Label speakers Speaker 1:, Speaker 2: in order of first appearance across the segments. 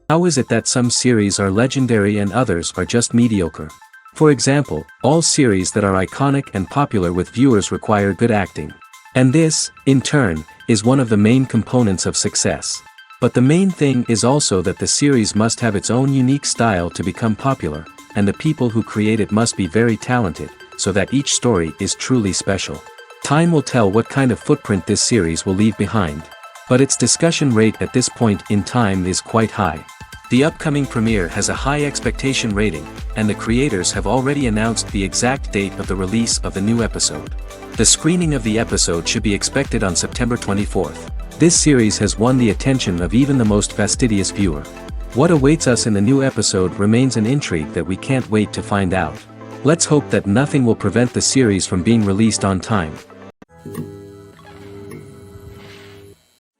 Speaker 1: How is it that some series are legendary and others are just mediocre? For example, all series that are iconic and popular with viewers require good acting. And this, in turn, is one of the main components of success. But the main thing is also that the series must have its own unique style to become popular, and the people who create it must be very talented, so that each story is truly special. Time will tell what kind of footprint this series will leave behind. But its discussion rate at this point in time is quite high. The upcoming premiere has a high expectation rating, and the creators have already announced the exact date of the release of the new episode. The screening of the episode should be expected on September 24th. This series has won the attention of even the most fastidious viewer. What awaits us in the new episode remains an intrigue that we can't wait to find out. Let's hope that nothing will prevent the series from being released on time.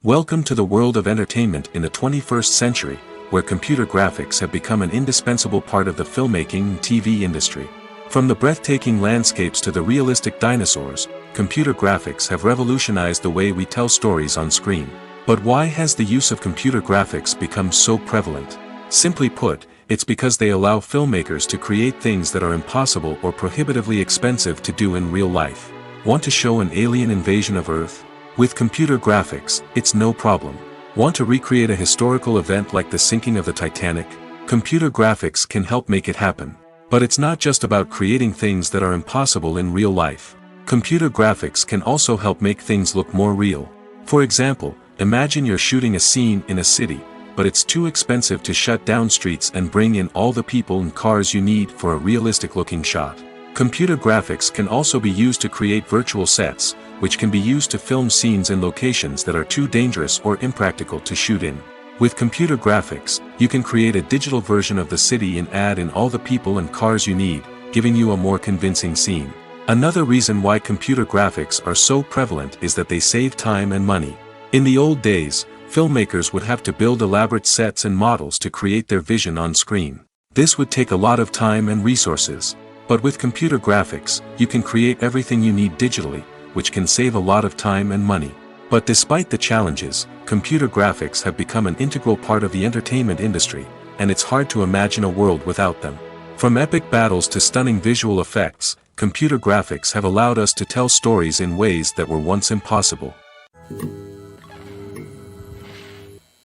Speaker 1: Welcome to the world of entertainment in the 21st century, where computer graphics have become an indispensable part of the filmmaking and TV industry. From the breathtaking landscapes to the realistic dinosaurs, computer graphics have revolutionized the way we tell stories on screen. But why has the use of computer graphics become so prevalent? Simply put, it's because they allow filmmakers to create things that are impossible or prohibitively expensive to do in real life. Want to show an alien invasion of Earth? With computer graphics, it's no problem. Want to recreate a historical event like the sinking of the Titanic? Computer graphics can help make it happen. But it's not just about creating things that are impossible in real life. Computer graphics can also help make things look more real. For example, imagine you're shooting a scene in a city, but it's too expensive to shut down streets and bring in all the people and cars you need for a realistic-looking shot. Computer graphics can also be used to create virtual sets, which can be used to film scenes in locations that are too dangerous or impractical to shoot in. With computer graphics, you can create a digital version of the city and add in all the people and cars you need, giving you a more convincing scene. Another reason why computer graphics are so prevalent is that they save time and money. In the old days, filmmakers would have to build elaborate sets and models to create their vision on screen. This would take a lot of time and resources. But with computer graphics, you can create everything you need digitally, which can save a lot of time and money. But despite the challenges, computer graphics have become an integral part of the entertainment industry, and it's hard to imagine a world without them. From epic battles to stunning visual effects, computer graphics have allowed us to tell stories in ways that were once impossible.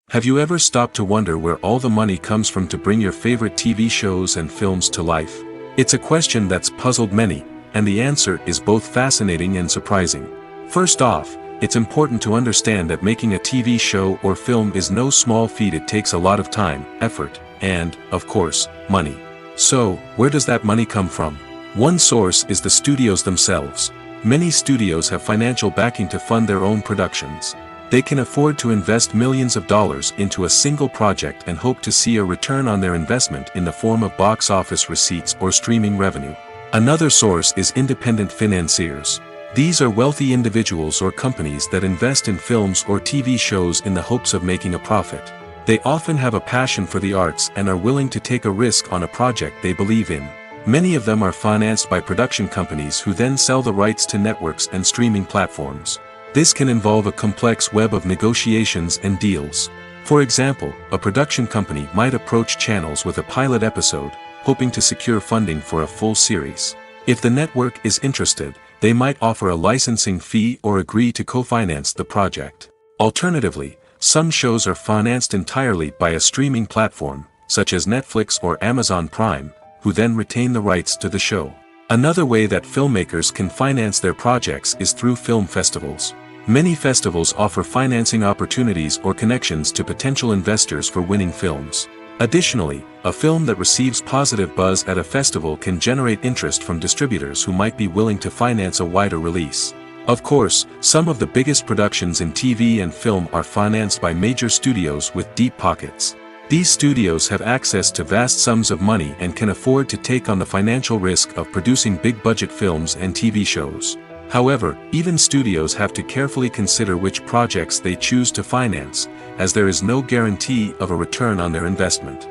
Speaker 1: Have you ever stopped to wonder where all the money comes from to bring your favorite TV shows and films to life? It's a question that's puzzled many, and the answer is both fascinating and surprising. First off, it's important to understand that making a TV show or film is no small feat. It takes a lot of time, effort, and, of course, money. So, where does that money come from? One source is the studios themselves. Many studios have financial backing to fund their own productions. They can afford to invest millions of dollars into a single project and hope to see a return on their investment in the form of box office receipts or streaming revenue. Another source is independent financiers. These are wealthy individuals or companies that invest in films or TV shows in the hopes of making a profit. They often have a passion for the arts and are willing to take a risk on a project they believe in. Many of them are financed by production companies who then sell the rights to networks and streaming platforms. This can involve a complex web of negotiations and deals. For example, a production company might approach channels with a pilot episode, hoping to secure funding for a full series. If the network is interested, they might offer a licensing fee or agree to co-finance the project. Alternatively, some shows are financed entirely by a streaming platform, such as Netflix or Amazon Prime, who then retain the rights to the show. Another way that filmmakers can finance their projects is through film festivals. Many festivals offer financing opportunities or connections to potential investors for winning films. Additionally, a film that receives positive buzz at a festival can generate interest from distributors who might be willing to finance a wider release. Of course, some of the biggest productions in TV and film are financed by major studios with deep pockets. These studios have access to vast sums of money and can afford to take on the financial risk of producing big-budget films and TV shows. However, even studios have to carefully consider which projects they choose to finance, as there is no guarantee of a return on their investment.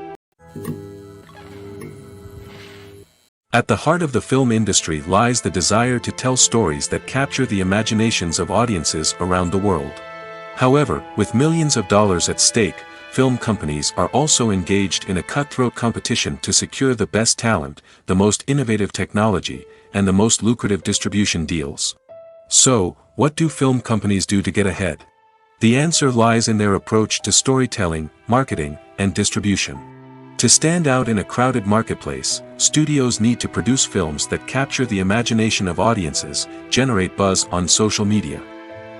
Speaker 1: At the heart of the film industry lies the desire to tell stories that capture the imaginations of audiences around the world. However, with millions of dollars at stake, film companies are also engaged in a cutthroat competition to secure the best talent, the most innovative technology, and the most lucrative distribution deals. So, what do film companies do to get ahead? The answer lies in their approach to storytelling, marketing, and distribution. To stand out in a crowded marketplace, studios need to produce films that capture the imagination of audiences, generate buzz on social media.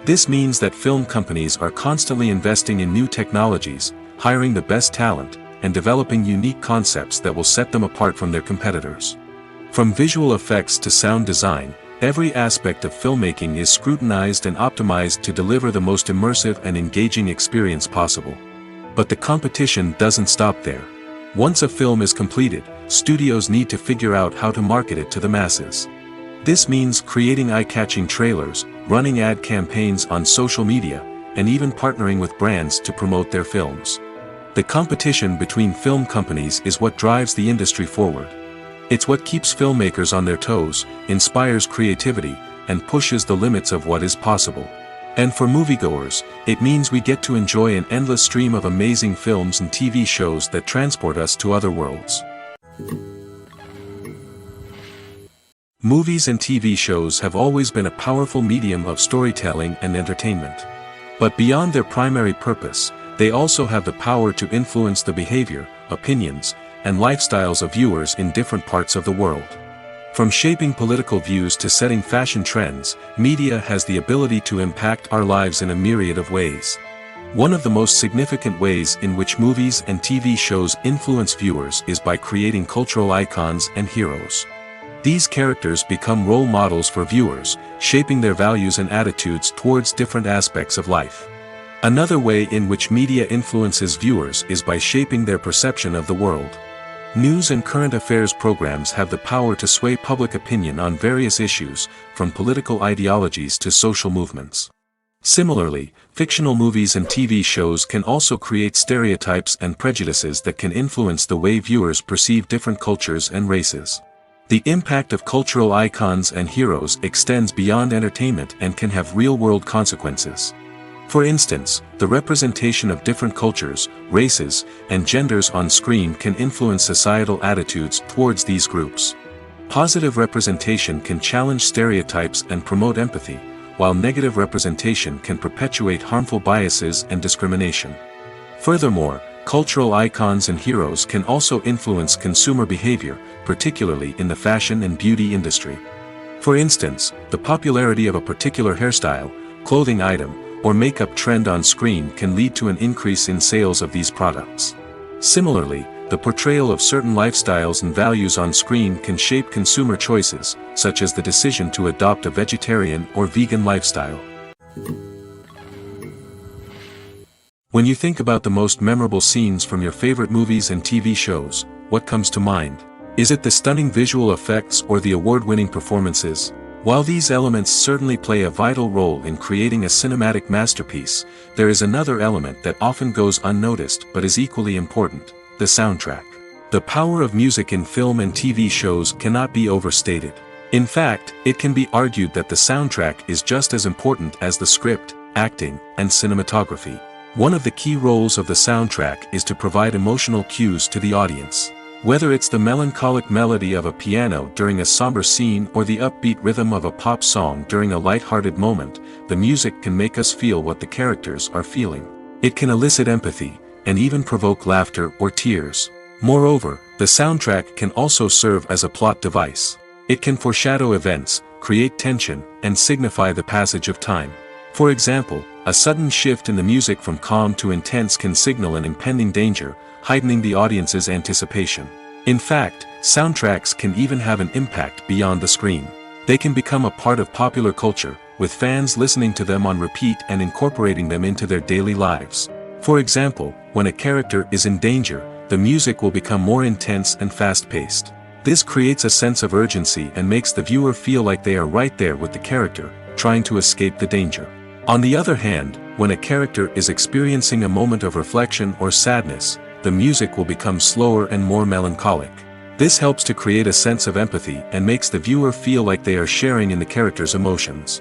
Speaker 1: This means that film companies are constantly investing in new technologies, hiring the best talent, and developing unique concepts that will set them apart from their competitors. From visual effects to sound design, every aspect of filmmaking is scrutinized and optimized to deliver the most immersive and engaging experience possible. But the competition doesn't stop there. Once a film is completed, studios need to figure out how to market it to the masses. This means creating eye-catching trailers, running ad campaigns on social media, and even partnering with brands to promote their films. The competition between film companies is what drives the industry forward. It's what keeps filmmakers on their toes, inspires creativity, and pushes the limits of what is possible. And for moviegoers, it means we get to enjoy an endless stream of amazing films and TV shows that transport us to other worlds. Movies and TV shows have always been a powerful medium of storytelling and entertainment. But beyond their primary purpose, they also have the power to influence the behavior, opinions, and lifestyles of viewers in different parts of the world. From shaping political views to setting fashion trends, media has the ability to impact our lives in a myriad of ways. One of the most significant ways in which movies and TV shows influence viewers is by creating cultural icons and heroes. These characters become role models for viewers, shaping their values and attitudes towards different aspects of life. Another way in which media influences viewers is by shaping their perception of the world. News and current affairs programs have the power to sway public opinion on various issues, from political ideologies to social movements. Similarly, fictional movies and TV shows can also create stereotypes and prejudices that can influence the way viewers perceive different cultures and races. The impact of cultural icons and heroes extends beyond entertainment and can have real-world consequences. For instance, the representation of different cultures, races, and genders on screen can influence societal attitudes towards these groups. Positive representation can challenge stereotypes and promote empathy, while negative representation can perpetuate harmful biases and discrimination. Furthermore, cultural icons and heroes can also influence consumer behavior, particularly in the fashion and beauty industry. For instance, the popularity of a particular hairstyle, clothing item, or makeup trend on screen can lead to an increase in sales of these products. Similarly, the portrayal of certain lifestyles and values on screen can shape consumer choices, such as the decision to adopt a vegetarian or vegan lifestyle. When you think about the most memorable scenes from your favorite movies and TV shows, what comes to mind? Is it the stunning visual effects or the award-winning performances? While these elements certainly play a vital role in creating a cinematic masterpiece, there is another element that often goes unnoticed but is equally important: the soundtrack. The power of music in film and TV shows cannot be overstated. In fact, it can be argued that the soundtrack is just as important as the script, acting, and cinematography. One of the key roles of the soundtrack is to provide emotional cues to the audience. Whether it's the melancholic melody of a piano during a somber scene or the upbeat rhythm of a pop song during a light-hearted moment, the music can make us feel what the characters are feeling. It can elicit empathy, and even provoke laughter or tears. Moreover, the soundtrack can also serve as a plot device. It can foreshadow events, create tension, and signify the passage of time. For example, a sudden shift in the music from calm to intense can signal an impending danger, heightening the audience's anticipation. In fact, soundtracks can even have an impact beyond the screen. They can become a part of popular culture, with fans listening to them on repeat and incorporating them into their daily lives. For example, when a character is in danger, the music will become more intense and fast-paced. This creates a sense of urgency and makes the viewer feel like they are right there with the character, trying to escape the danger. On the other hand, when a character is experiencing a moment of reflection or sadness, the music will become slower and more melancholic. This helps to create a sense of empathy and makes the viewer feel like they are sharing in the character's emotions.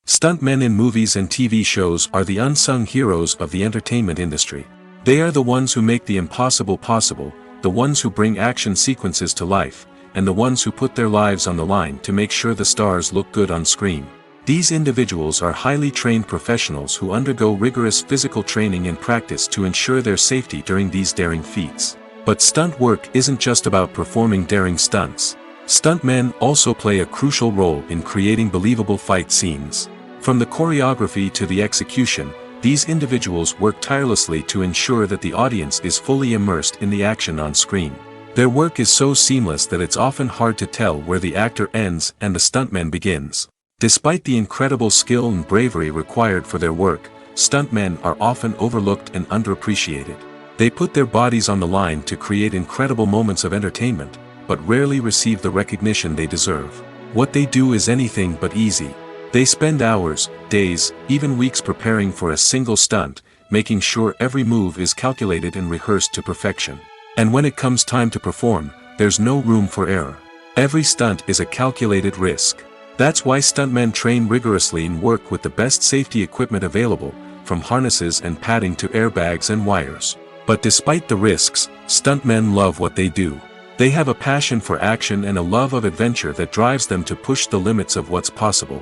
Speaker 1: Stuntmen in movies and TV shows are the unsung heroes of the entertainment industry. They are the ones who make the impossible possible, the ones who bring action sequences to life, and the ones who put their lives on the line to make sure the stars look good on screen. These individuals are highly trained professionals who undergo rigorous physical training and practice to ensure their safety during these daring feats. But stunt work isn't just about performing daring stunts. Stuntmen also play a crucial role in creating believable fight scenes. From the choreography to the execution, these individuals work tirelessly to ensure that the audience is fully immersed in the action on screen. Their work is so seamless that it's often hard to tell where the actor ends and the stuntman begins. Despite the incredible skill and bravery required for their work, stuntmen are often overlooked and underappreciated. They put their bodies on the line to create incredible moments of entertainment, but rarely receive the recognition they deserve. What they do is anything but easy. They spend hours, days, even weeks preparing for a single stunt, making sure every move is calculated and rehearsed to perfection. And when it comes time to perform, there's no room for error. Every stunt is a calculated risk. That's why stuntmen train rigorously and work with the best safety equipment available, from harnesses and padding to airbags and wires. But despite the risks, stuntmen love what they do. They have a passion for action and a love of adventure that drives them to push the limits of what's possible.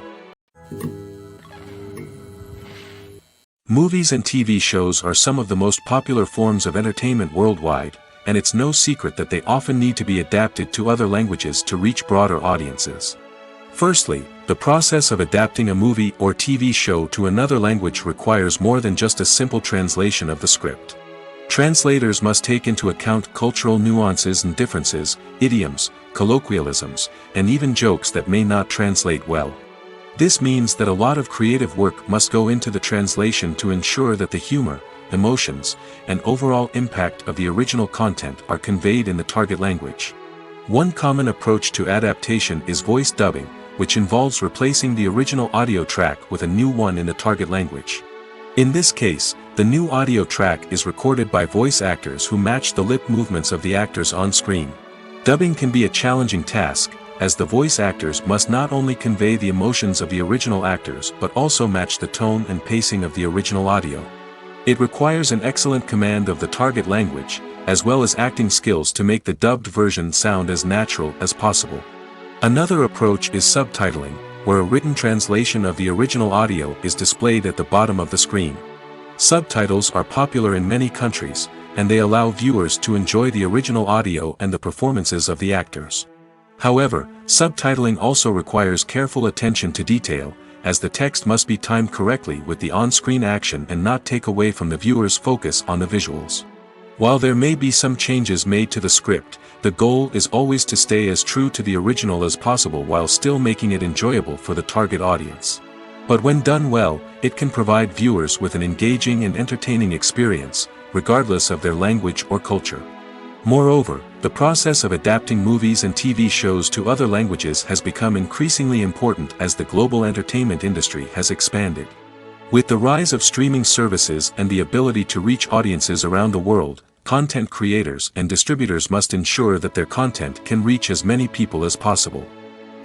Speaker 1: Movies and TV shows are some of the most popular forms of entertainment worldwide, and it's no secret that they often need to be adapted to other languages to reach broader audiences. Firstly, the process of adapting a movie or TV show to another language requires more than just a simple translation of the script. Translators must take into account cultural nuances and differences, idioms, colloquialisms, and even jokes that may not translate well. This means that a lot of creative work must go into the translation to ensure that the humor, emotions, and overall impact of the original content are conveyed in the target language. One common approach to adaptation is voice dubbing, which involves replacing the original audio track with a new one in the target language. In this case, the new audio track is recorded by voice actors who match the lip movements of the actors on screen. Dubbing can be a challenging task, as the voice actors must not only convey the emotions of the original actors but also match the tone and pacing of the original audio. It requires an excellent command of the target language, as well as acting skills to make the dubbed version sound as natural as possible. Another approach is subtitling, where a written translation of the original audio is displayed at the bottom of the screen. Subtitles are popular in many countries, and they allow viewers to enjoy the original audio and the performances of the actors. However, subtitling also requires careful attention to detail, as the text must be timed correctly with the on-screen action and not take away from the viewer's focus on the visuals. While there may be some changes made to the script, the goal is always to stay as true to the original as possible while still making it enjoyable for the target audience. But when done well, it can provide viewers with an engaging and entertaining experience, regardless of their language or culture. Moreover, the process of adapting movies and TV shows to other languages has become increasingly important as the global entertainment industry has expanded. With the rise of streaming services and the ability to reach audiences around the world, content creators and distributors must ensure that their content can reach as many people as possible.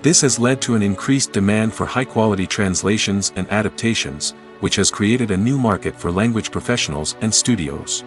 Speaker 1: This has led to an increased demand for high-quality translations and adaptations, which has created a new market for language professionals and studios.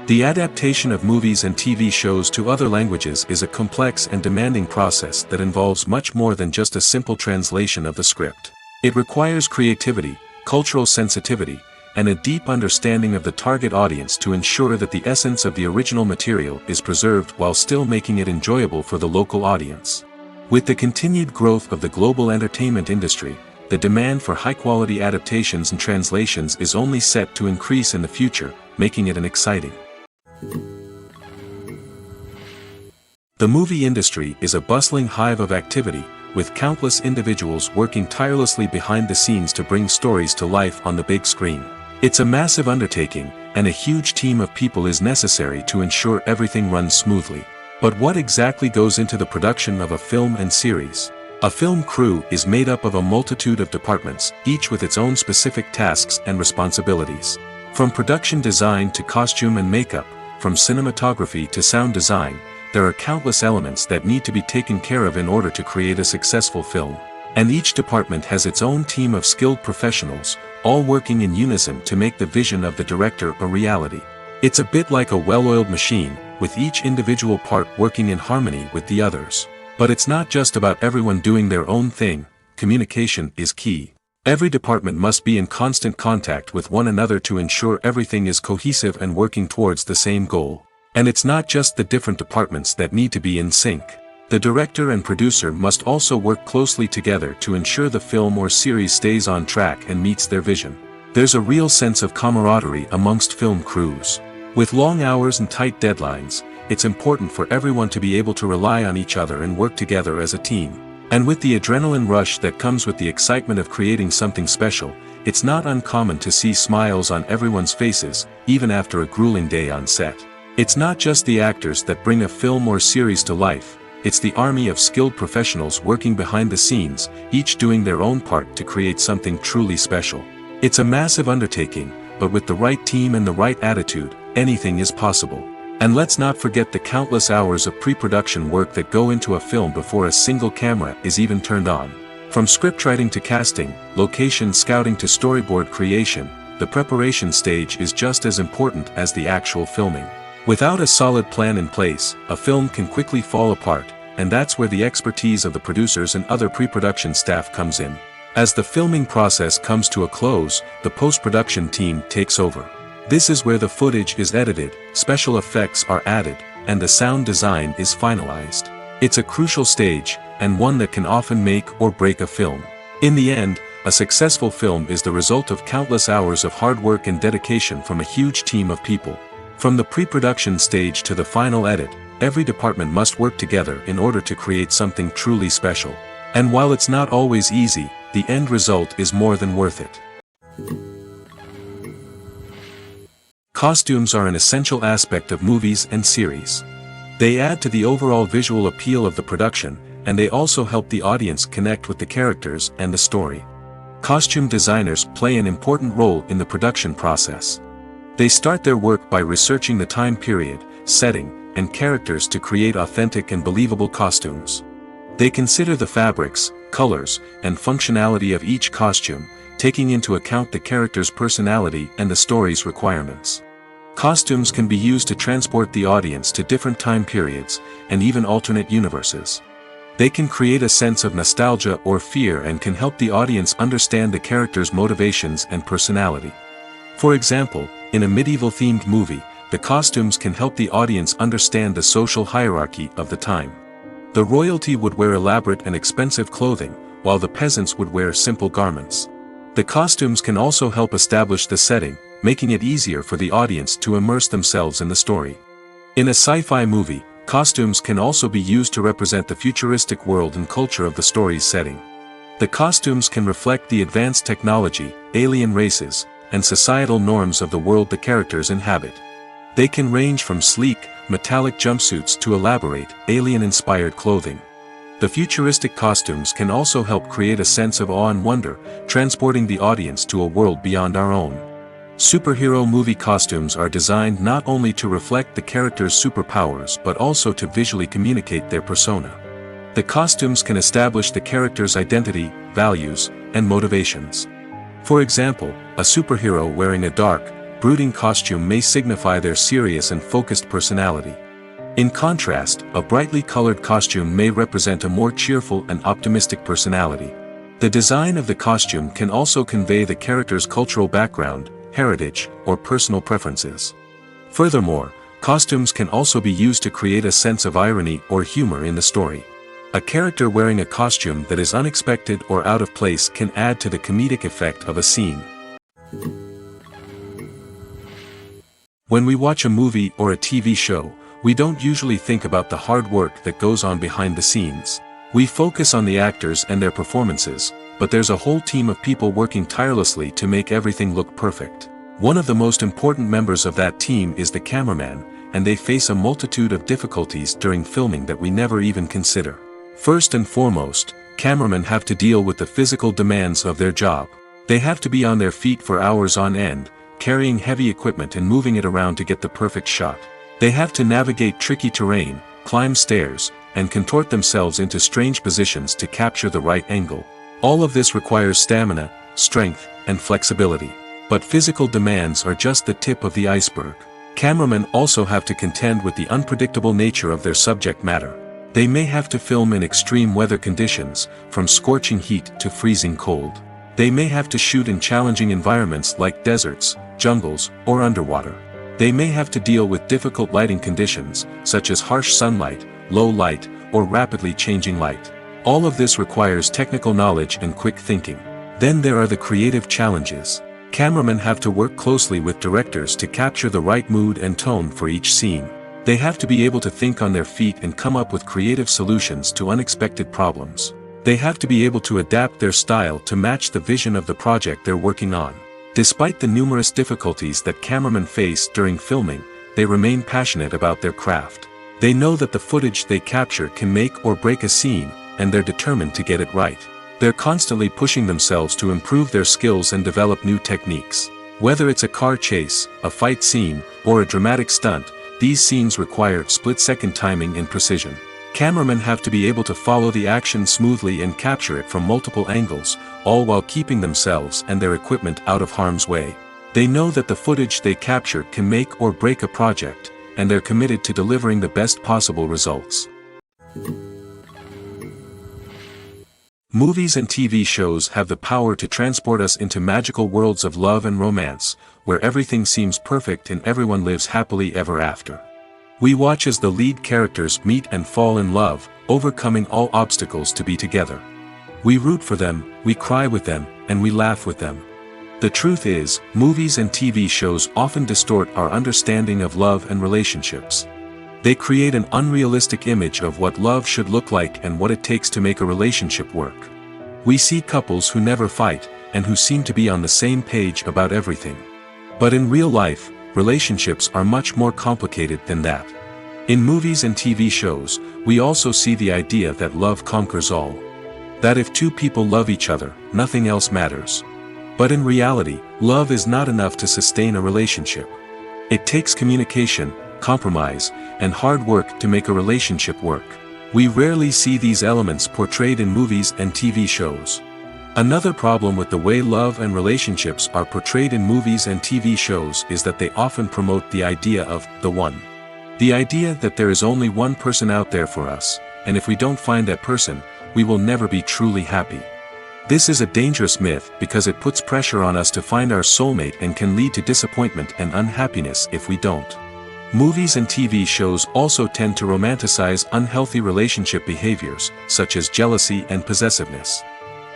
Speaker 1: The adaptation of movies and TV shows to other languages is a complex and demanding process that involves much more than just a simple translation of the script. It requires creativity, cultural sensitivity, and a deep understanding of the target audience to ensure that the essence of the original material is preserved while still making it enjoyable for the local audience. With the continued growth of the global entertainment industry, the demand for high-quality adaptations and translations is only set to increase in the future, making it an exciting. The movie industry is a bustling hive of activity, with countless individuals working tirelessly behind the scenes to bring stories to life on the big screen. It's a massive undertaking, and a huge team of people is necessary to ensure everything runs smoothly. But what exactly goes into the production of a film and series? A film crew is made up of a multitude of departments, each with its own specific tasks and responsibilities. From production design to costume and makeup, from cinematography to sound design, there are countless elements that need to be taken care of in order to create a successful film. And each department has its own team of skilled professionals, all working in unison to make the vision of the director a reality. It's a bit like a well-oiled machine, with each individual part working in harmony with the others. But it's not just about everyone doing their own thing. Communication is key. Every department must be in constant contact with one another to ensure everything is cohesive and working towards the same goal. And it's not just the different departments that need to be in sync. The director and producer must also work closely together to ensure the film or series stays on track and meets their vision. There's a real sense of camaraderie amongst film crews. With long hours and tight deadlines, it's important for everyone to be able to rely on each other and work together as a team. And with the adrenaline rush that comes with the excitement of creating something special, it's not uncommon to see smiles on everyone's faces, even after a grueling day on set. It's not just the actors that bring a film or series to life, it's the army of skilled professionals working behind the scenes, each doing their own part to create something truly special. It's a massive undertaking, but with the right team and the right attitude, anything is possible. And let's not forget the countless hours of pre-production work that go into a film before a single camera is even turned on. From scriptwriting to casting, location scouting to storyboard creation, the preparation stage is just as important as the actual filming. Without a solid plan in place, a film can quickly fall apart, and that's where the expertise of the producers and other pre-production staff comes in. As the filming process comes to a close, the post-production team takes over. This is where the footage is edited, special effects are added, and the sound design is finalized. It's a crucial stage, and one that can often make or break a film. In the end, a successful film is the result of countless hours of hard work and dedication from a huge team of people. From the pre-production stage to the final edit, every department must work together in order to create something truly special. And while it's not always easy, the end result is more than worth it. Costumes are an essential aspect of movies and series. They add to the overall visual appeal of the production, and they also help the audience connect with the characters and the story. Costume designers play an important role in the production process. They start their work by researching the time period, setting, and characters to create authentic and believable costumes. They consider the fabrics, colors, and functionality of each costume, taking into account the character's personality and the story's requirements. Costumes can be used to transport the audience to different time periods, and even alternate universes. They can create a sense of nostalgia or fear and can help the audience understand the character's motivations and personality. For example, in a medieval-themed movie, the costumes can help the audience understand the social hierarchy of the time. The royalty would wear elaborate and expensive clothing, while the peasants would wear simple garments. The costumes can also help establish the setting, making it easier for the audience to immerse themselves in the story. In a sci-fi movie, costumes can also be used to represent the futuristic world and culture of the story's setting. The costumes can reflect the advanced technology, alien races, and societal norms of the world the characters inhabit. They can range from sleek, metallic jumpsuits to elaborate, alien-inspired clothing. The futuristic costumes can also help create a sense of awe and wonder, transporting the audience to a world beyond our own. Superhero movie costumes are designed not only to reflect the character's superpowers but also to visually communicate their persona. The costumes can establish the character's identity, values, and motivations. For example, a superhero wearing a dark, brooding costume may signify their serious and focused personality. In contrast, a brightly colored costume may represent a more cheerful and optimistic personality. The design of the costume can also convey the character's cultural background, heritage, or personal preferences. Furthermore, costumes can also be used to create a sense of irony or humor in the story. A character wearing a costume that is unexpected or out of place can add to the comedic effect of a scene. When we watch a movie or a TV show, we don't usually think about the hard work that goes on behind the scenes. We focus on the actors and their performances, but there's a whole team of people working tirelessly to make everything look perfect. One of the most important members of that team is the cameraman, and they face a multitude of difficulties during filming that we never even consider. First and foremost, cameramen have to deal with the physical demands of their job. They have to be on their feet for hours on end, carrying heavy equipment and moving it around to get the perfect shot. They have to navigate tricky terrain, climb stairs, and contort themselves into strange positions to capture the right angle. All of this requires stamina, strength, and flexibility. But physical demands are just the tip of the iceberg. Cameramen also have to contend with the unpredictable nature of their subject matter. They may have to film in extreme weather conditions, from scorching heat to freezing cold. They may have to shoot in challenging environments like deserts, jungles, or underwater. They may have to deal with difficult lighting conditions, such as harsh sunlight, low light, or rapidly changing light. All of this requires technical knowledge and quick thinking. Then there are the creative challenges. Cameramen have to work closely with directors to capture the right mood and tone for each scene. They have to be able to think on their feet and come up with creative solutions to unexpected problems. They have to be able to adapt their style to match the vision of the project they're working on. Despite the numerous difficulties that cameramen face during filming, they remain passionate about their craft. They know that the footage they capture can make or break a scene, and they're determined to get it right. They're constantly pushing themselves to improve their skills and develop new techniques. Whether it's a car chase, a fight scene, or a dramatic stunt, these scenes require split-second timing and precision. Cameramen have to be able to follow the action smoothly and capture it from multiple angles, all while keeping themselves and their equipment out of harm's way. They know that the footage they capture can make or break a project, and they're committed to delivering the best possible results. Movies and TV shows have the power to transport us into magical worlds of love and romance, where everything seems perfect and everyone lives happily ever after. We watch as the lead characters meet and fall in love, overcoming all obstacles to be together. We root for them, we cry with them, and we laugh with them. The truth is, movies and TV shows often distort our understanding of love and relationships. They create an unrealistic image of what love should look like and what it takes to make a relationship work. We see couples who never fight, and who seem to be on the same page about everything. But in real life, relationships are much more complicated than that. In movies and TV shows, we also see the idea that love conquers all. That if two people love each other, nothing else matters. But in reality, love is not enough to sustain a relationship. It takes communication, compromise, and hard work to make a relationship work. We rarely see these elements portrayed in movies and TV shows. Another problem with the way love and relationships are portrayed in movies and TV shows is that they often promote the idea of the one. The idea that there is only one person out there for us, and if we don't find that person, we will never be truly happy. This is a dangerous myth because it puts pressure on us to find our soulmate and can lead to disappointment and unhappiness if we don't. Movies and TV shows also tend to romanticize unhealthy relationship behaviors, such as jealousy and possessiveness.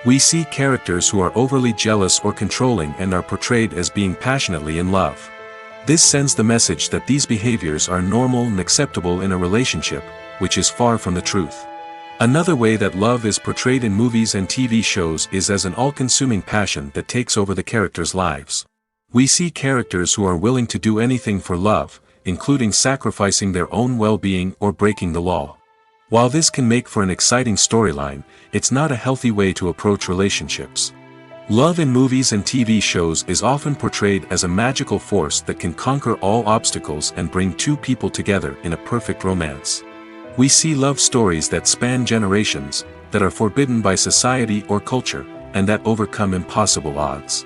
Speaker 1: We see characters who are overly jealous or controlling and are portrayed as being passionately in love. This sends the message that these behaviors are normal and acceptable in a relationship, which is far from the truth. Another way that love is portrayed in movies and TV shows is as an all-consuming passion that takes over the characters' lives. We see characters who are willing to do anything for love, including sacrificing their own well-being or breaking the law. While this can make for an exciting storyline, it's not a healthy way to approach relationships. Love in movies and TV shows is often portrayed as a magical force that can conquer all obstacles and bring two people together in a perfect romance. We see love stories that span generations, that are forbidden by society or culture, and that overcome impossible odds.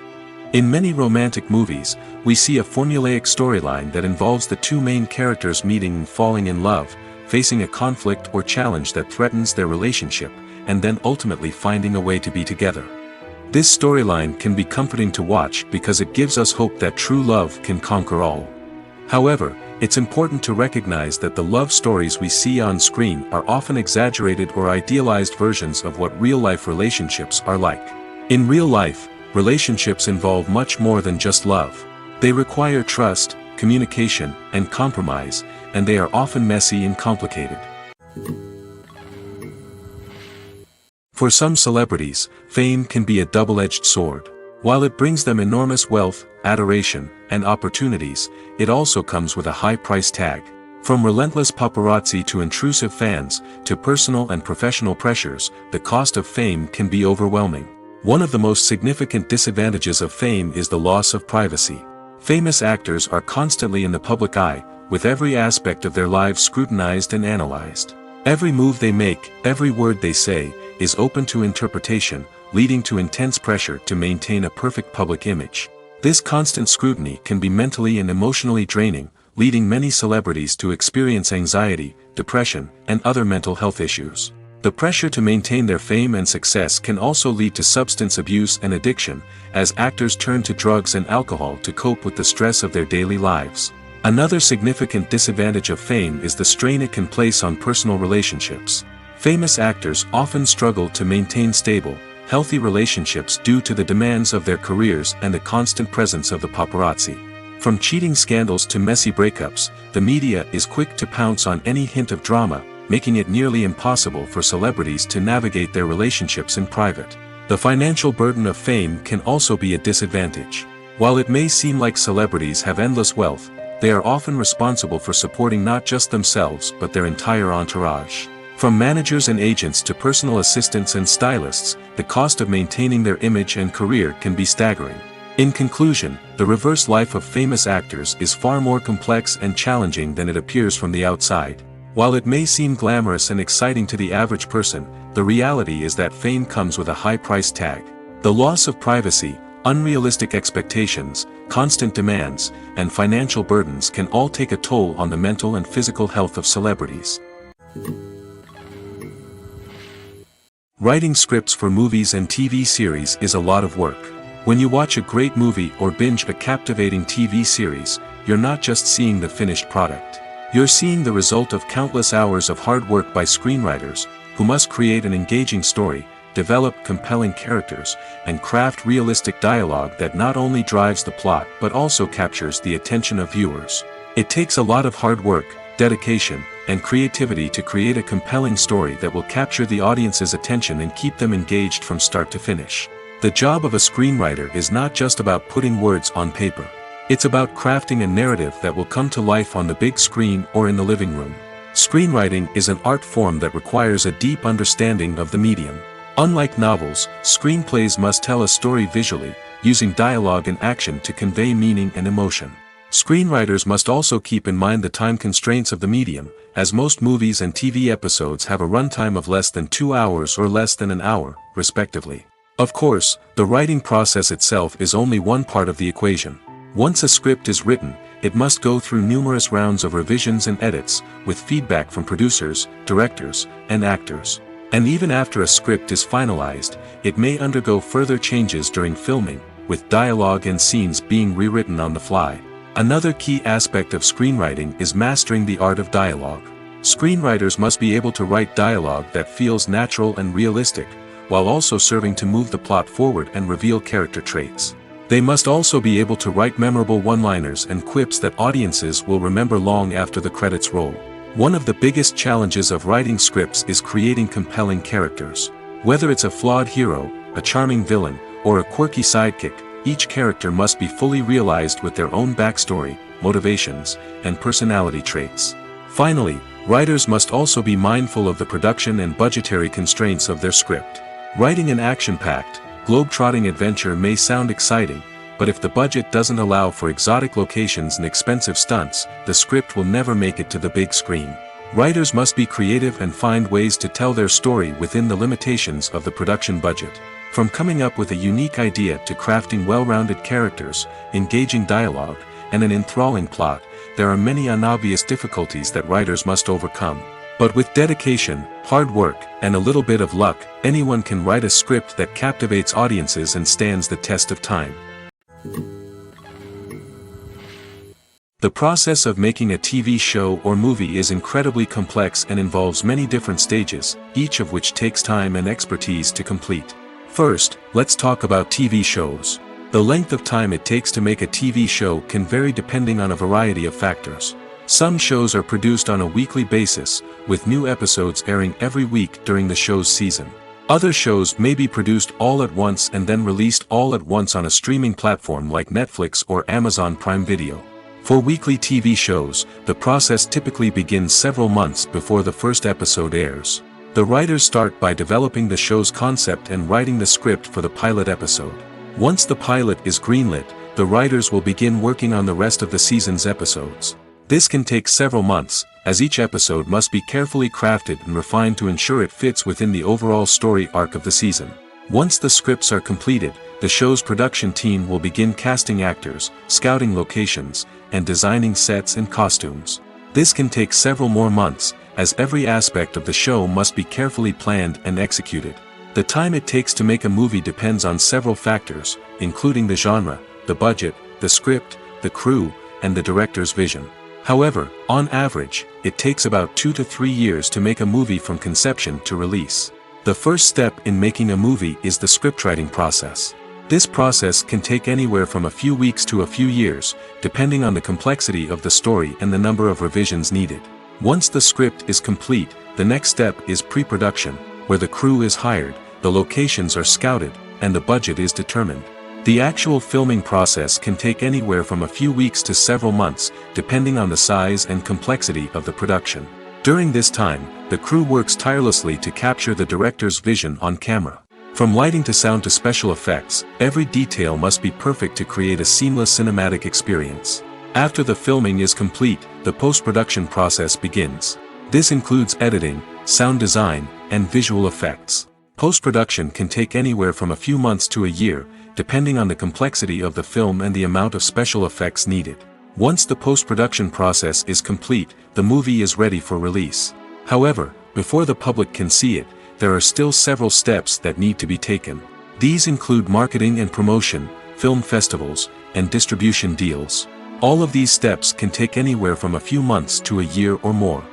Speaker 1: In many romantic movies, we see a formulaic storyline that involves the two main characters meeting and falling in love, facing a conflict or challenge that threatens their relationship, and then ultimately finding a way to be together. This storyline can be comforting to watch because it gives us hope that true love can conquer all. However, it's important to recognize that the love stories we see on screen are often exaggerated or idealized versions of what real-life relationships are like. In real life, relationships involve much more than just love. They require trust, communication, and compromise, and they are often messy and complicated. For some celebrities, fame can be a double-edged sword. While it brings them enormous wealth, adoration, and opportunities, it also comes with a high price tag. From relentless paparazzi to intrusive fans, to personal and professional pressures, the cost of fame can be overwhelming. One of the most significant disadvantages of fame is the loss of privacy. Famous actors are constantly in the public eye, with every aspect of their lives scrutinized and analyzed. Every move they make, every word they say, is open to interpretation, leading to intense pressure to maintain a perfect public image. This constant scrutiny can be mentally and emotionally draining, leading many celebrities to experience anxiety, depression, and other mental health issues. The pressure to maintain their fame and success can also lead to substance abuse and addiction, as actors turn to drugs and alcohol to cope with the stress of their daily lives. Another significant disadvantage of fame is the strain it can place on personal relationships. Famous actors often struggle to maintain stable, healthy relationships due to the demands of their careers and the constant presence of the paparazzi. From cheating scandals to messy breakups, the media is quick to pounce on any hint of drama, making it nearly impossible for celebrities to navigate their relationships in private. The financial burden of fame can also be a disadvantage. While it may seem like celebrities have endless wealth, they are often responsible for supporting not just themselves but their entire entourage. From managers and agents to personal assistants and stylists, the cost of maintaining their image and career can be staggering. In conclusion, the reverse life of famous actors is far more complex and challenging than it appears from the outside. While it may seem glamorous and exciting to the average person, the reality is that fame comes with a high price tag. The loss of privacy, unrealistic expectations, constant demands, and financial burdens can all take a toll on the mental and physical health of celebrities. Writing scripts for movies and TV series is a lot of work. When you watch a great movie or binge a captivating TV series, you're not just seeing the finished product. You're seeing the result of countless hours of hard work by screenwriters, who must create an engaging story, develop compelling characters, and craft realistic dialogue that not only drives the plot but also captures the attention of viewers. It takes a lot of hard work, dedication, and creativity to create a compelling story that will capture the audience's attention and keep them engaged from start to finish. The job of a screenwriter is not just about putting words on paper. It's about crafting a narrative that will come to life on the big screen or in the living room. Screenwriting is an art form that requires a deep understanding of the medium. Unlike novels, screenplays must tell a story visually, using dialogue and action to convey meaning and emotion. Screenwriters must also keep in mind the time constraints of the medium, as most movies and TV episodes have a runtime of less than 2 hours or less than an hour, respectively. Of course, the writing process itself is only one part of the equation. Once a script is written, it must go through numerous rounds of revisions and edits, with feedback from producers, directors, and actors. And even after a script is finalized, it may undergo further changes during filming, with dialogue and scenes being rewritten on the fly. Another key aspect of screenwriting is mastering the art of dialogue. Screenwriters must be able to write dialogue that feels natural and realistic, while also serving to move the plot forward and reveal character traits. They must also be able to write memorable one-liners and quips that audiences will remember long after the credits roll. One of the biggest challenges of writing scripts is creating compelling characters. Whether it's a flawed hero, a charming villain, or a quirky sidekick, each character must be fully realized with their own backstory, motivations, and personality traits. Finally, writers must also be mindful of the production and budgetary constraints of their script. Writing an action-packed, globe-trotting adventure may sound exciting, but if the budget doesn't allow for exotic locations and expensive stunts, the script will never make it to the big screen. Writers must be creative and find ways to tell their story within the limitations of the production budget. From coming up with a unique idea to crafting well-rounded characters, engaging dialogue, and an enthralling plot, there are many unobvious difficulties that writers must overcome. But with dedication, hard work, and a little bit of luck, anyone can write a script that captivates audiences and stands the test of time. The process of making a TV show or movie is incredibly complex and involves many different stages, each of which takes time and expertise to complete. First, let's talk about TV shows. The length of time it takes to make a TV show can vary depending on a variety of factors. Some shows are produced on a weekly basis, with new episodes airing every week during the show's season. Other shows may be produced all at once and then released all at once on a streaming platform like Netflix or Amazon Prime Video. For weekly TV shows, the process typically begins several months before the first episode airs. The writers start by developing the show's concept and writing the script for the pilot episode. Once the pilot is greenlit, the writers will begin working on the rest of the season's episodes. This can take several months, as each episode must be carefully crafted and refined to ensure it fits within the overall story arc of the season. Once the scripts are completed, the show's production team will begin casting actors, scouting locations, and designing sets and costumes. This can take several more months, as every aspect of the show must be carefully planned and executed. The time it takes to make a movie depends on several factors, including the genre, the budget, the script, the crew, and the director's vision. However, on average, it takes about 2 to 3 years to make a movie from conception to release. The first step in making a movie is the scriptwriting process. This process can take anywhere from a few weeks to a few years, depending on the complexity of the story and the number of revisions needed. Once the script is complete, the next step is pre-production, where the crew is hired, the locations are scouted, and the budget is determined. The actual filming process can take anywhere from a few weeks to several months, depending on the size and complexity of the production. During this time, the crew works tirelessly to capture the director's vision on camera. From lighting to sound to special effects, every detail must be perfect to create a seamless cinematic experience. After the filming is complete, the post-production process begins. This includes editing, sound design, and visual effects. Post-production can take anywhere from a few months to a year, depending on the complexity of the film and the amount of special effects needed. Once the post-production process is complete, the movie is ready for release. However, before the public can see it, there are still several steps that need to be taken. These include marketing and promotion, film festivals, and distribution deals. All of these steps can take anywhere from a few months to a year or more.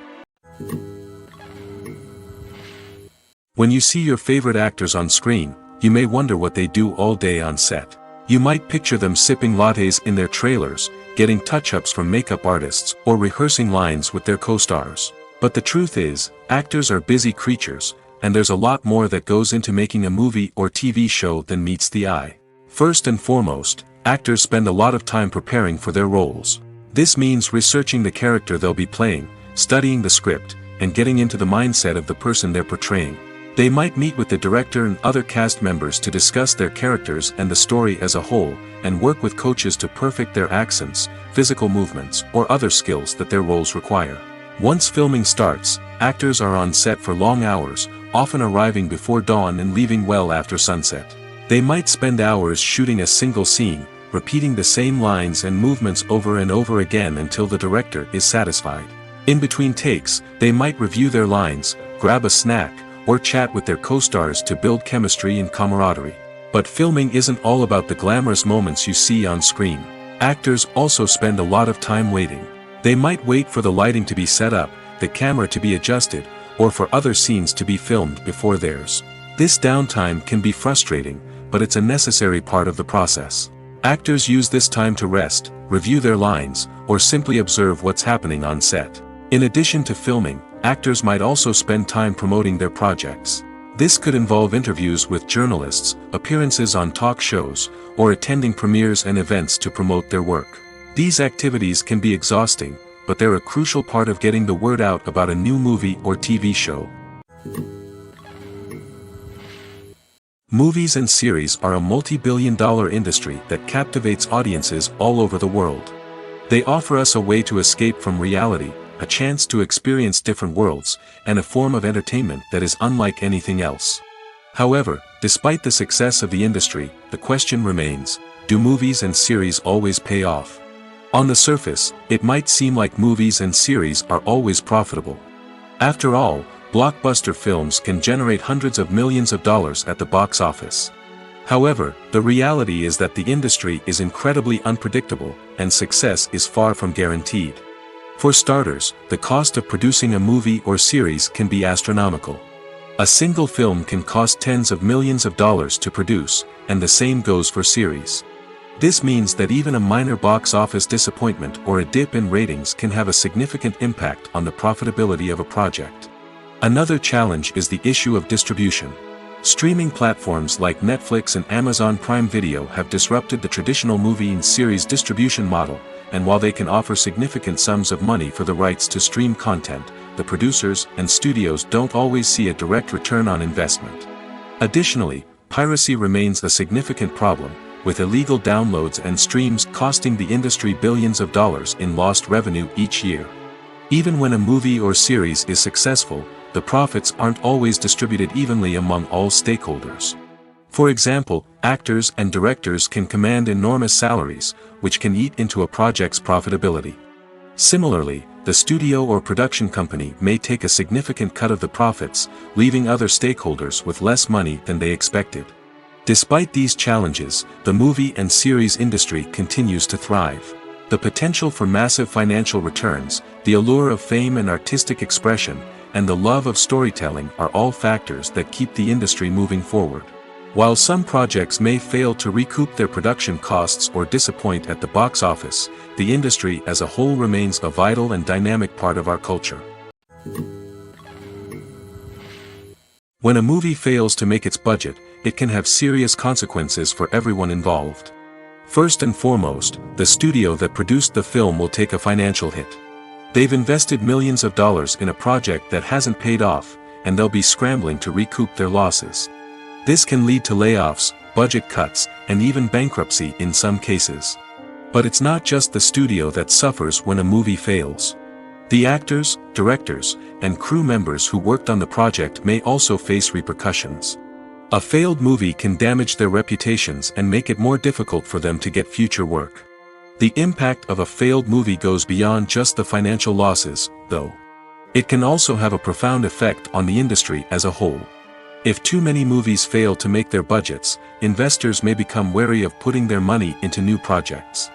Speaker 1: When you see your favorite actors on screen, you may wonder what they do all day on set. You might picture them sipping lattes in their trailers, getting touch-ups from makeup artists, or rehearsing lines with their co-stars. But the truth is, actors are busy creatures, and there's a lot more that goes into making a movie or TV show than meets the eye. First and foremost, actors spend a lot of time preparing for their roles. This means researching the character they'll be playing, studying the script, and getting into the mindset of the person they're portraying. They might meet with the director and other cast members to discuss their characters and the story as a whole, and work with coaches to perfect their accents, physical movements, or other skills that their roles require. Once filming starts, actors are on set for long hours, often arriving before dawn and leaving well after sunset. They might spend hours shooting a single scene, repeating the same lines and movements over and over again until the director is satisfied. In between takes, they might review their lines, grab a snack, or chat with their co-stars to build chemistry and camaraderie. But filming isn't all about the glamorous moments you see on screen. Actors also spend a lot of time waiting. They might wait for the lighting to be set up, the camera to be adjusted, or for other scenes to be filmed before theirs. This downtime can be frustrating, but it's a necessary part of the process. Actors use this time to rest, review their lines, or simply observe what's happening on set. In addition to filming, actors might also spend time promoting their projects. This could involve interviews with journalists, appearances on talk shows, or attending premieres and events to promote their work. These activities can be exhausting, but they're a crucial part of getting the word out about a new movie or TV show. Movies and series are a multi-billion-dollar industry that captivates audiences all over the world. They offer us a way to escape from reality, a chance to experience different worlds, and a form of entertainment that is unlike anything else. However, despite the success of the industry, the question remains, do movies and series always pay off? On the surface, it might seem like movies and series are always profitable. After all, blockbuster films can generate hundreds of millions of dollars at the box office. However, the reality is that the industry is incredibly unpredictable, and success is far from guaranteed. For starters, the cost of producing a movie or series can be astronomical. A single film can cost tens of millions of dollars to produce, and the same goes for series. This means that even a minor box office disappointment or a dip in ratings can have a significant impact on the profitability of a project. Another challenge is the issue of distribution. Streaming platforms like Netflix and Amazon Prime Video have disrupted the traditional movie and series distribution model, and while they can offer significant sums of money for the rights to stream content, the producers and studios don't always see a direct return on investment. Additionally, piracy remains a significant problem, with illegal downloads and streams costing the industry billions of dollars in lost revenue each year. Even when a movie or series is successful, the profits aren't always distributed evenly among all stakeholders. For example, actors and directors can command enormous salaries, which can eat into a project's profitability. Similarly, the studio or production company may take a significant cut of the profits, leaving other stakeholders with less money than they expected. Despite these challenges, the movie and series industry continues to thrive. The potential for massive financial returns, the allure of fame and artistic expression, and the love of storytelling are all factors that keep the industry moving forward. While some projects may fail to recoup their production costs or disappoint at the box office, the industry as a whole remains a vital and dynamic part of our culture. When a movie fails to make its budget, it can have serious consequences for everyone involved. First and foremost, the studio that produced the film will take a financial hit. They've invested millions of dollars in a project that hasn't paid off, and they'll be scrambling to recoup their losses. This can lead to layoffs, budget cuts, and even bankruptcy in some cases. But it's not just the studio that suffers when a movie fails. The actors, directors, and crew members who worked on the project may also face repercussions. A failed movie can damage their reputations and make it more difficult for them to get future work. The impact of a failed movie goes beyond just the financial losses, though. It can also have a profound effect on the industry as a whole. If too many movies fail to make their budgets, investors may become wary of putting their money into new projects.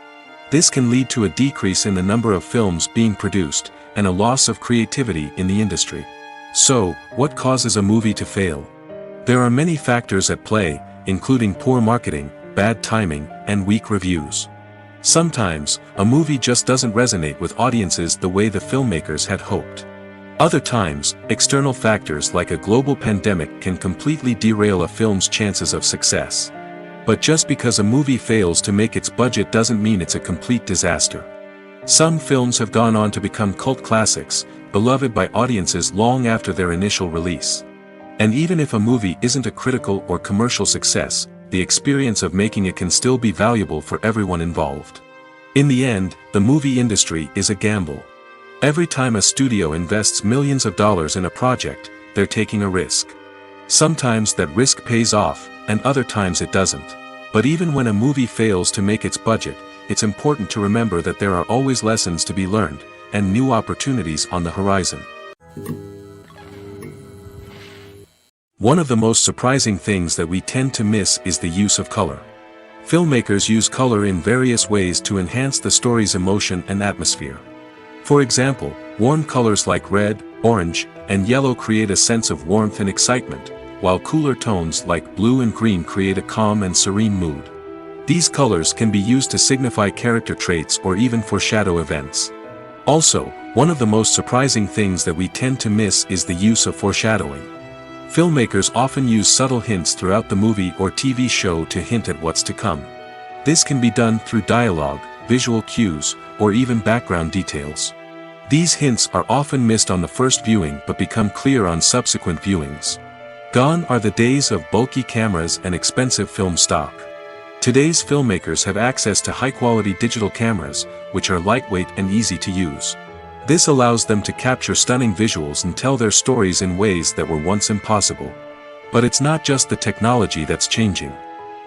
Speaker 1: This can lead to a decrease in the number of films being produced, and a loss of creativity in the industry. So, what causes a movie to fail? There are many factors at play, including poor marketing, bad timing, and weak reviews. Sometimes, a movie just doesn't resonate with audiences the way the filmmakers had hoped. Other times, external factors like a global pandemic can completely derail a film's chances of success. But just because a movie fails to make its budget doesn't mean it's a complete disaster. Some films have gone on to become cult classics, beloved by audiences long after their initial release. And even if a movie isn't a critical or commercial success, the experience of making it can still be valuable for everyone involved. In the end, the movie industry is a gamble. Every time a studio invests millions of dollars in a project, they're taking a risk. Sometimes that risk pays off, and other times it doesn't. But even when a movie fails to make its budget, it's important to remember that there are always lessons to be learned, and new opportunities on the horizon. One of the most surprising things that we tend to miss is the use of color. Filmmakers use color in various ways to enhance the story's emotion and atmosphere. For example, warm colors like red, orange, and yellow create a sense of warmth and excitement, while cooler tones like blue and green create a calm and serene mood. These colors can be used to signify character traits or even foreshadow events. Also, one of the most surprising things that we tend to miss is the use of foreshadowing. Filmmakers often use subtle hints throughout the movie or TV show to hint at what's to come. This can be done through dialogue, visual cues, or even background details. These hints are often missed on the first viewing but become clear on subsequent viewings. Gone are the days of bulky cameras and expensive film stock. Today's filmmakers have access to high-quality digital cameras, which are lightweight and easy to use. This allows them to capture stunning visuals and tell their stories in ways that were once impossible. But it's not just the technology that's changing.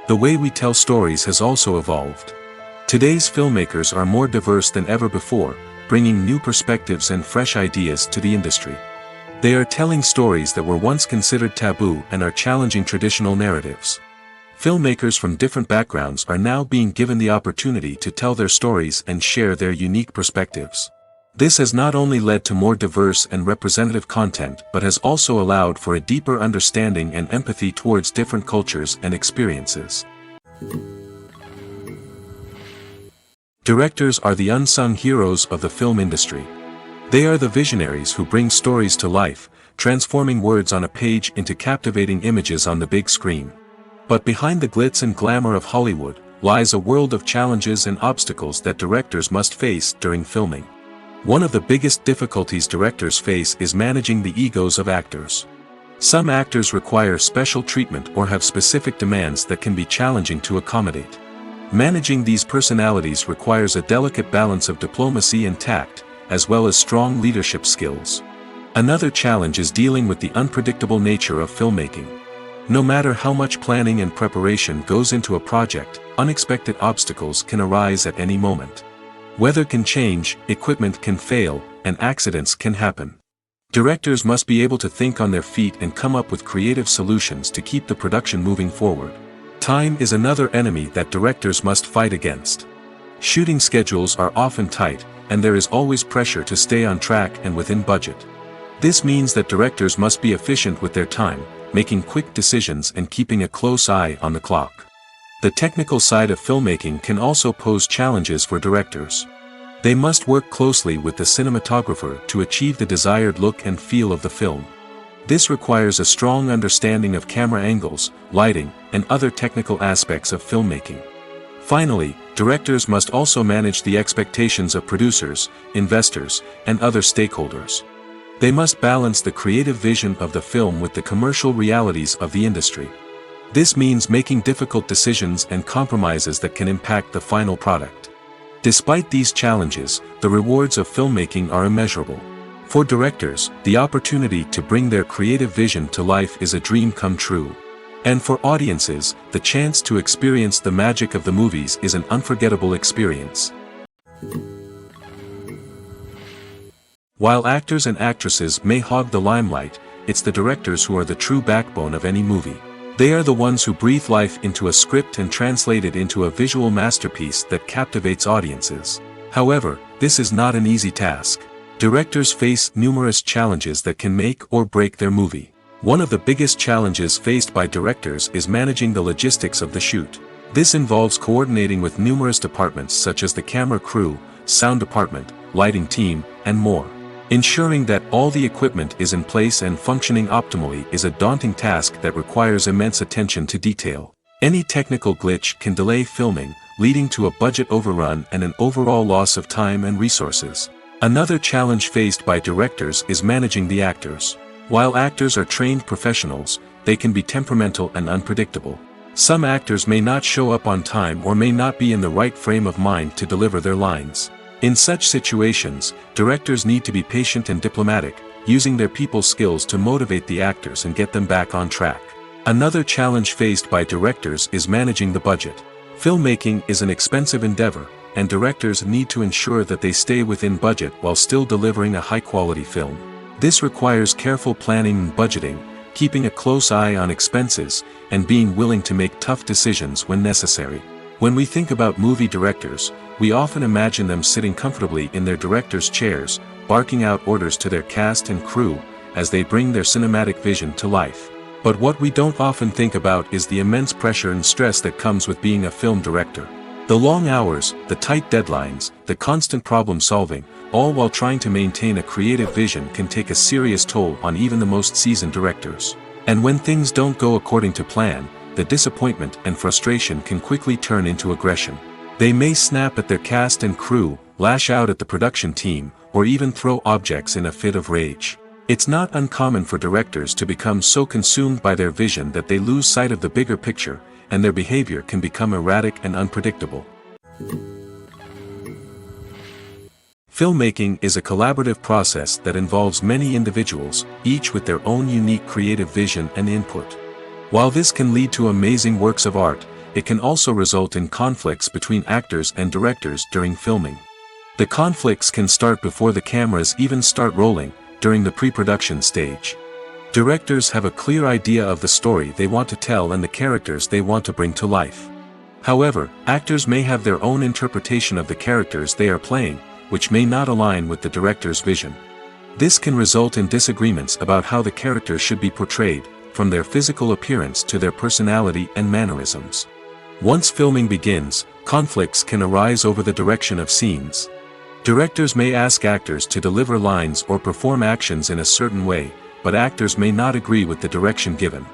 Speaker 1: The way we tell stories has also evolved. Today's filmmakers are more diverse than ever before, bringing new perspectives and fresh ideas to the industry. They are telling stories that were once considered taboo and are challenging traditional narratives. Filmmakers from different backgrounds are now being given the opportunity to tell their stories and share their unique perspectives. This has not only led to more diverse and representative content but has also allowed for a deeper understanding and empathy towards different cultures and experiences. Directors are the unsung heroes of the film industry. They are the visionaries who bring stories to life, transforming words on a page into captivating images on the big screen. But behind the glitz and glamour of Hollywood lies a world of challenges and obstacles that directors must face during filming. One of the biggest difficulties directors face is managing the egos of actors. Some actors require special treatment or have specific demands that can be challenging to accommodate. Managing these personalities requires a delicate balance of diplomacy and tact, as well as strong leadership skills. Another challenge is dealing with the unpredictable nature of filmmaking. No matter how much planning and preparation goes into a project, unexpected obstacles can arise at any moment. Weather can change, equipment can fail, and accidents can happen. Directors must be able to think on their feet and come up with creative solutions to keep the production moving forward. Time is another enemy that directors must fight against. Shooting schedules are often tight, and there is always pressure to stay on track and within budget. This means that directors must be efficient with their time, making quick decisions and keeping a close eye on the clock. The technical side of filmmaking can also pose challenges for directors. They must work closely with the cinematographer to achieve the desired look and feel of the film. This requires a strong understanding of camera angles, lighting, and other technical aspects of filmmaking. Finally, directors must also manage the expectations of producers, investors, and other stakeholders. They must balance the creative vision of the film with the commercial realities of the industry. This means making difficult decisions and compromises that can impact the final product. Despite these challenges, the rewards of filmmaking are immeasurable. For directors, the opportunity to bring their creative vision to life is a dream come true. And for audiences, the chance to experience the magic of the movies is an unforgettable experience. While actors and actresses may hog the limelight, it's the directors who are the true backbone of any movie. They are the ones who breathe life into a script and translate it into a visual masterpiece that captivates audiences. However, this is not an easy task. Directors face numerous challenges that can make or break their movie. One of the biggest challenges faced by directors is managing the logistics of the shoot. This involves coordinating with numerous departments such as the camera crew, sound department, lighting team, and more. Ensuring that all the equipment is in place and functioning optimally is a daunting task that requires immense attention to detail. Any technical glitch can delay filming, leading to a budget overrun and an overall loss of time and resources. Another challenge faced by directors is managing the actors. While actors are trained professionals, they can be temperamental and unpredictable. Some actors may not show up on time or may not be in the right frame of mind to deliver their lines. In such situations, directors need to be patient and diplomatic, using their people skills to motivate the actors and get them back on track. Another challenge faced by directors is managing the budget. Filmmaking is an expensive endeavor, and directors need to ensure that they stay within budget while still delivering a high-quality film. This requires careful planning and budgeting, keeping a close eye on expenses, and being willing to make tough decisions when necessary. When we think about movie directors, we often imagine them sitting comfortably in their director's chairs, barking out orders to their cast and crew, as they bring their cinematic vision to life. But what we don't often think about is the immense pressure and stress that comes with being a film director. The long hours, the tight deadlines, the constant problem solving, all while trying to maintain a creative vision can take a serious toll on even the most seasoned directors. And when things don't go according to plan, the disappointment and frustration can quickly turn into aggression. They may snap at their cast and crew, lash out at the production team, or even throw objects in a fit of rage. It's not uncommon for directors to become so consumed by their vision that they lose sight of the bigger picture, and their behavior can become erratic and unpredictable. Filmmaking is a collaborative process that involves many individuals, each with their own unique creative vision and input. While this can lead to amazing works of art, it can also result in conflicts between actors and directors during filming. The conflicts can start before the cameras even start rolling, during the pre-production stage. Directors have a clear idea of the story they want to tell and the characters they want to bring to life. However, actors may have their own interpretation of the characters they are playing, which may not align with the director's vision. This can result in disagreements about how the characters should be portrayed, from their physical appearance to their personality and mannerisms. Once filming begins, conflicts can arise over the direction of scenes. Directors may ask actors to deliver lines or perform actions in a certain way, but actors may not agree with the direction given.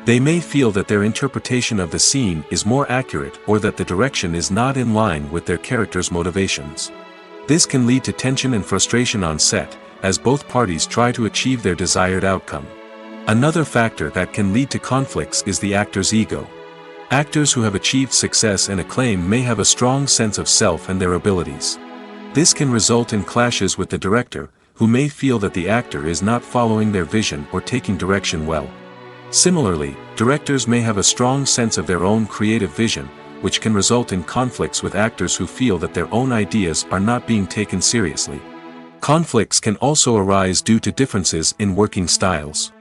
Speaker 1: They may feel that their interpretation of the scene is more accurate or that the direction is not in line with their character's motivations. This can lead to tension and frustration on set, as both parties try to achieve their desired outcome. Another factor that can lead to conflicts is the actor's ego. Actors who have achieved success and acclaim may have a strong sense of self and their abilities. This can result in clashes with the director, who may feel that the actor is not following their vision or taking direction well. Similarly, directors may have a strong sense of their own creative vision, which can result in conflicts with actors who feel that their own ideas are not being taken seriously. Conflicts can also arise due to differences in working styles.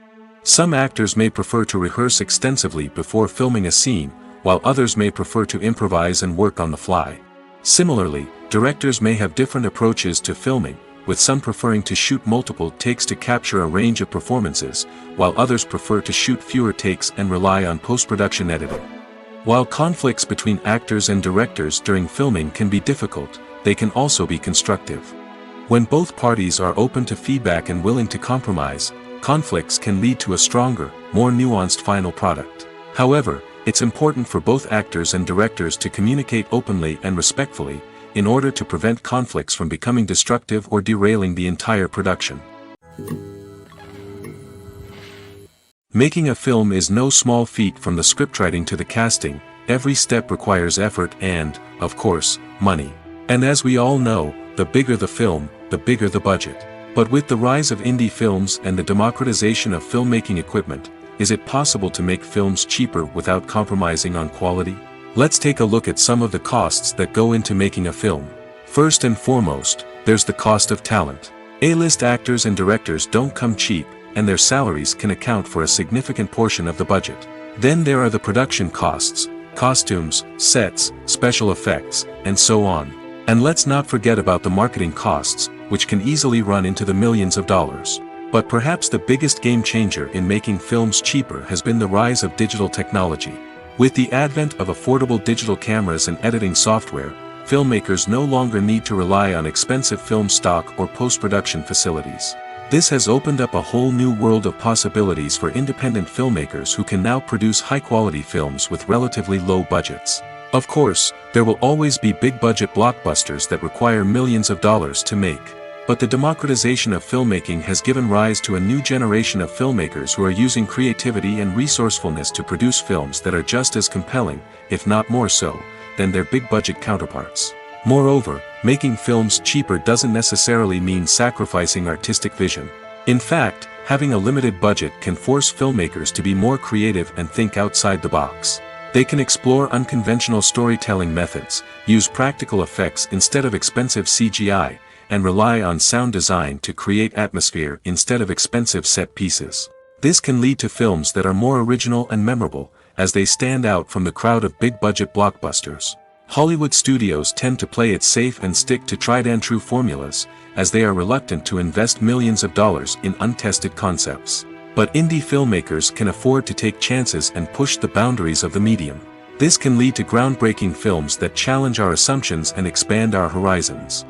Speaker 1: Some actors may prefer to rehearse extensively before filming a scene, while others may prefer to improvise and work on the fly. Similarly, directors may have different approaches to filming, with some preferring to shoot multiple takes to capture a range of performances, while others prefer to shoot fewer takes and rely on post-production editing. While conflicts between actors and directors during filming can be difficult, they can also be constructive. When both parties are open to feedback and willing to compromise, conflicts can lead to a stronger, more nuanced final product. However, it's important for both actors and directors to communicate openly and respectfully, in order to prevent conflicts from becoming destructive or derailing the entire production. Making a film is no small feat. From the scriptwriting to the casting, every step requires effort and, of course, money. And as we all know, the bigger the film, the bigger the budget. But with the rise of indie films and the democratization of filmmaking equipment, is it possible to make films cheaper without compromising on quality? Let's take a look at some of the costs that go into making a film. First and foremost, there's the cost of talent. A-list actors and directors don't come cheap, and their salaries can account for a significant portion of the budget. Then there are the production costs, costumes, sets, special effects, and so on. And let's not forget about the marketing costs, which can easily run into the millions of dollars. But perhaps the biggest game changer in making films cheaper has been the rise of digital technology. With the advent of affordable digital cameras and editing software, filmmakers no longer need to rely on expensive film stock or post-production facilities. This has opened up a whole new world of possibilities for independent filmmakers who can now produce high-quality films with relatively low budgets. Of course, there will always be big-budget blockbusters that require millions of dollars to make. But the democratization of filmmaking has given rise to a new generation of filmmakers who are using creativity and resourcefulness to produce films that are just as compelling, if not more so, than their big-budget counterparts. Moreover, making films cheaper doesn't necessarily mean sacrificing artistic vision. In fact, having a limited budget can force filmmakers to be more creative and think outside the box. They can explore unconventional storytelling methods, use practical effects instead of expensive CGI, and rely on sound design to create atmosphere instead of expensive set pieces. This can lead to films that are more original and memorable, as they stand out from the crowd of big-budget blockbusters. Hollywood studios tend to play it safe and stick to tried-and-true formulas, as they are reluctant to invest millions of dollars in untested concepts. But indie filmmakers can afford to take chances and push the boundaries of the medium. This can lead to groundbreaking films that challenge our assumptions and expand our horizons.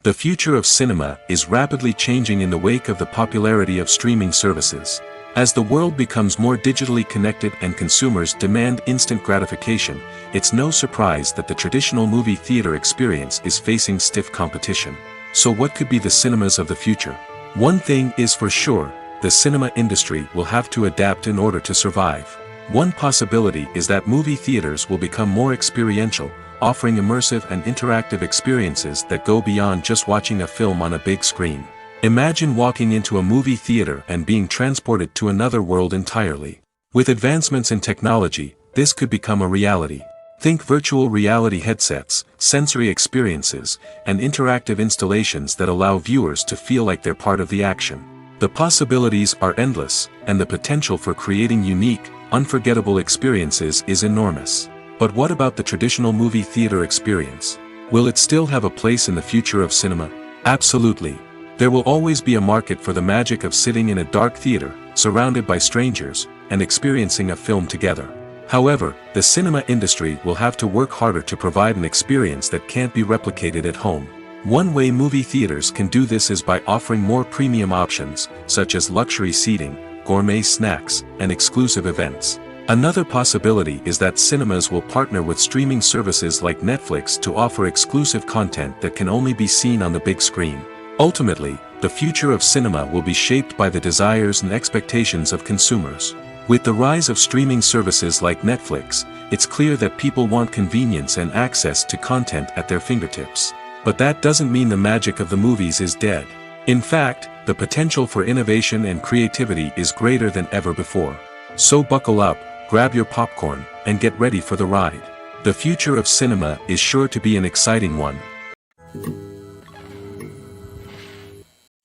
Speaker 1: The future of cinema is rapidly changing in the wake of the popularity of streaming services. As the world becomes more digitally connected and consumers demand instant gratification, it's no surprise that the traditional movie theater experience is facing stiff competition. So what could be the cinemas of the future? One thing is for sure, the cinema industry will have to adapt in order to survive. One possibility is that movie theaters will become more experiential, offering immersive and interactive experiences that go beyond just watching a film on a big screen. Imagine walking into a movie theater and being transported to another world entirely. With advancements in technology, this could become a reality. Think virtual reality headsets, sensory experiences, and interactive installations that allow viewers to feel like they're part of the action. The possibilities are endless, and the potential for creating unique, unforgettable experiences is enormous. But what about the traditional movie theater experience? Will it still have a place in the future of cinema? Absolutely. There will always be a market for the magic of sitting in a dark theater, surrounded by strangers, and experiencing a film together. However, the cinema industry will have to work harder to provide an experience that can't be replicated at home. One way movie theaters can do this is by offering more premium options, such as luxury seating, gourmet snacks, and exclusive events. Another possibility is that cinemas will partner with streaming services like Netflix to offer exclusive content that can only be seen on the big screen. Ultimately, the future of cinema will be shaped by the desires and expectations of consumers. With the rise of streaming services like Netflix, it's clear that people want convenience and access to content at their fingertips. But that doesn't mean the magic of the movies is dead. In fact, the potential for innovation and creativity is greater than ever before. So buckle up, grab your popcorn, and get ready for the ride. The future of cinema is sure to be an exciting one.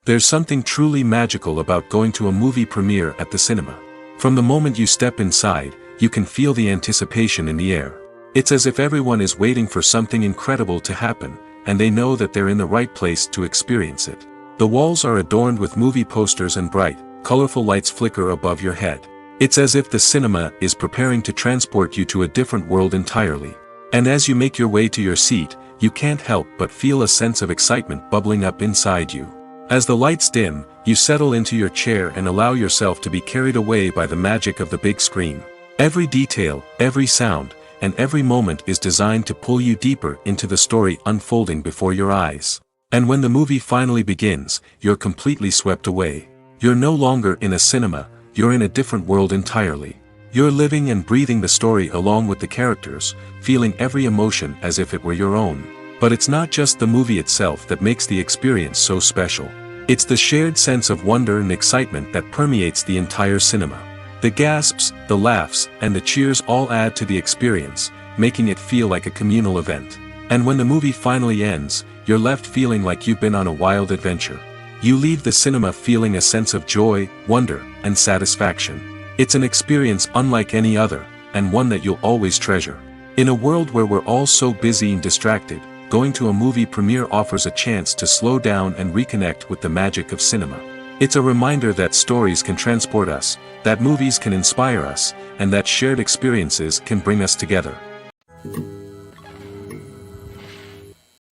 Speaker 1: There's something truly magical about going to a movie premiere at the cinema. From the moment you step inside, you can feel the anticipation in the air. It's as if everyone is waiting for something incredible to happen, and they know that they're in the right place to experience it. The walls are adorned with movie posters and bright, colorful lights flicker above your head. It's as if the cinema is preparing to transport you to a different world entirely. And as you make your way to your seat, you can't help but feel a sense of excitement bubbling up inside you. As the lights dim, you settle into your chair and allow yourself to be carried away by the magic of the big screen. Every detail, every sound, and every moment is designed to pull you deeper into the story unfolding before your eyes. And when the movie finally begins, you're completely swept away. You're no longer in a cinema, you're in a different world entirely. You're living and breathing the story along with the characters, feeling every emotion as if it were your own. But it's not just the movie itself that makes the experience so special. It's the shared sense of wonder and excitement that permeates the entire cinema. The gasps, the laughs, and the cheers all add to the experience, making it feel like a communal event. And when the movie finally ends, you're left feeling like you've been on a wild adventure. You leave the cinema feeling a sense of joy, wonder, and satisfaction. It's an experience unlike any other, and one that you'll always treasure. In a world where we're all so busy and distracted, going to a movie premiere offers a chance to slow down and reconnect with the magic of cinema. It's a reminder that stories can transport us, that movies can inspire us, and that shared experiences can bring us together.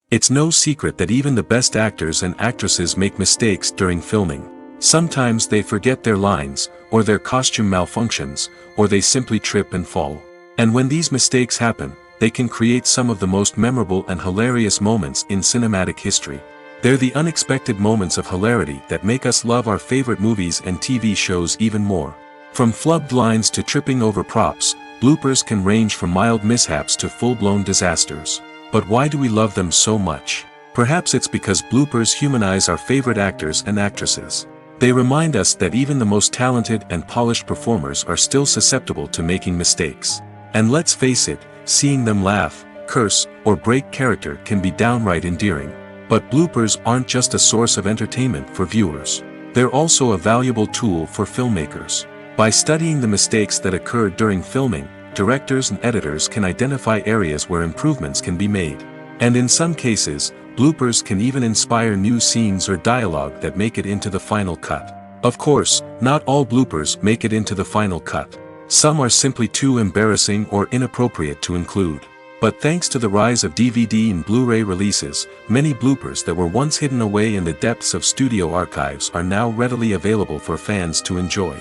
Speaker 1: It's no secret that even the best actors and actresses make mistakes during filming. Sometimes they forget their lines, or their costume malfunctions, or they simply trip and fall. And when these mistakes happen, they can create some of the most memorable and hilarious moments in cinematic history. They're the unexpected moments of hilarity that make us love our favorite movies and TV shows even more. From flubbed lines to tripping over props, bloopers can range from mild mishaps to full-blown disasters. But why do we love them so much? Perhaps it's because bloopers humanize our favorite actors and actresses. They remind us that even the most talented and polished performers are still susceptible to making mistakes. And let's face it, seeing them laugh, curse, or break character can be downright endearing. But bloopers aren't just a source of entertainment for viewers. They're also a valuable tool for filmmakers. By studying the mistakes that occurred during filming, directors and editors can identify areas where improvements can be made. And in some cases, bloopers can even inspire new scenes or dialogue that make it into the final cut. Of course, not all bloopers make it into the final cut. Some are simply too embarrassing or inappropriate to include. But thanks to the rise of DVD and Blu-ray releases, many bloopers that were once hidden away in the depths of studio archives are now readily available for fans to enjoy.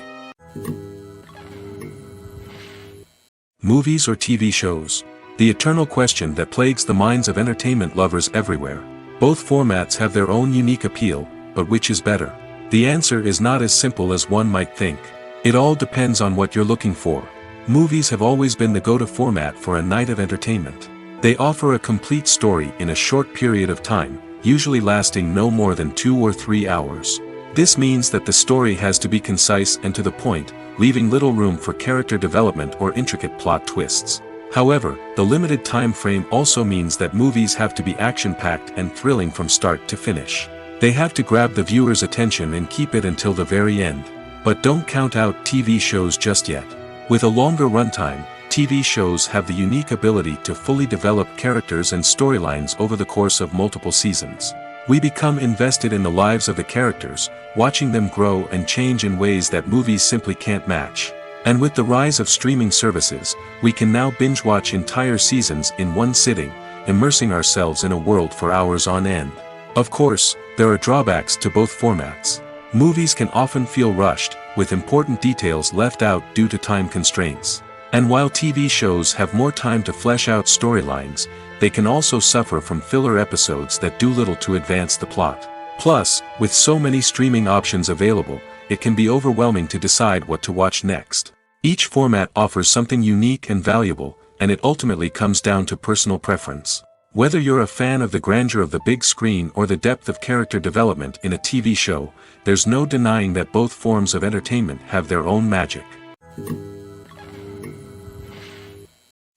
Speaker 1: Movies or TV shows? The eternal question that plagues the minds of entertainment lovers everywhere. Both formats have their own unique appeal, but which is better? The answer is not as simple as one might think. It all depends on what you're looking for. Movies have always been the go-to format for a night of entertainment. They offer a complete story in a short period of time, usually lasting no more than 2 or 3 hours. This means that the story has to be concise and to the point, leaving little room for character development or intricate plot twists. However, the limited time frame also means that movies have to be action-packed and thrilling from start to finish. They have to grab the viewer's attention and keep it until the very end. But don't count out TV shows just yet. With a longer runtime, TV shows have the unique ability to fully develop characters and storylines over the course of multiple seasons. We become invested in the lives of the characters, watching them grow and change in ways that movies simply can't match. And with the rise of streaming services, we can now binge-watch entire seasons in one sitting, immersing ourselves in a world for hours on end. Of course, there are drawbacks to both formats. Movies can often feel rushed, with important details left out due to time constraints. And while TV shows have more time to flesh out storylines, they can also suffer from filler episodes that do little to advance the plot. Plus, with so many streaming options available, it can be overwhelming to decide what to watch next. Each format offers something unique and valuable, and it ultimately comes down to personal preference. Whether you're a fan of the grandeur of the big screen or the depth of character development in a TV show, there's no denying that both forms of entertainment have their own magic.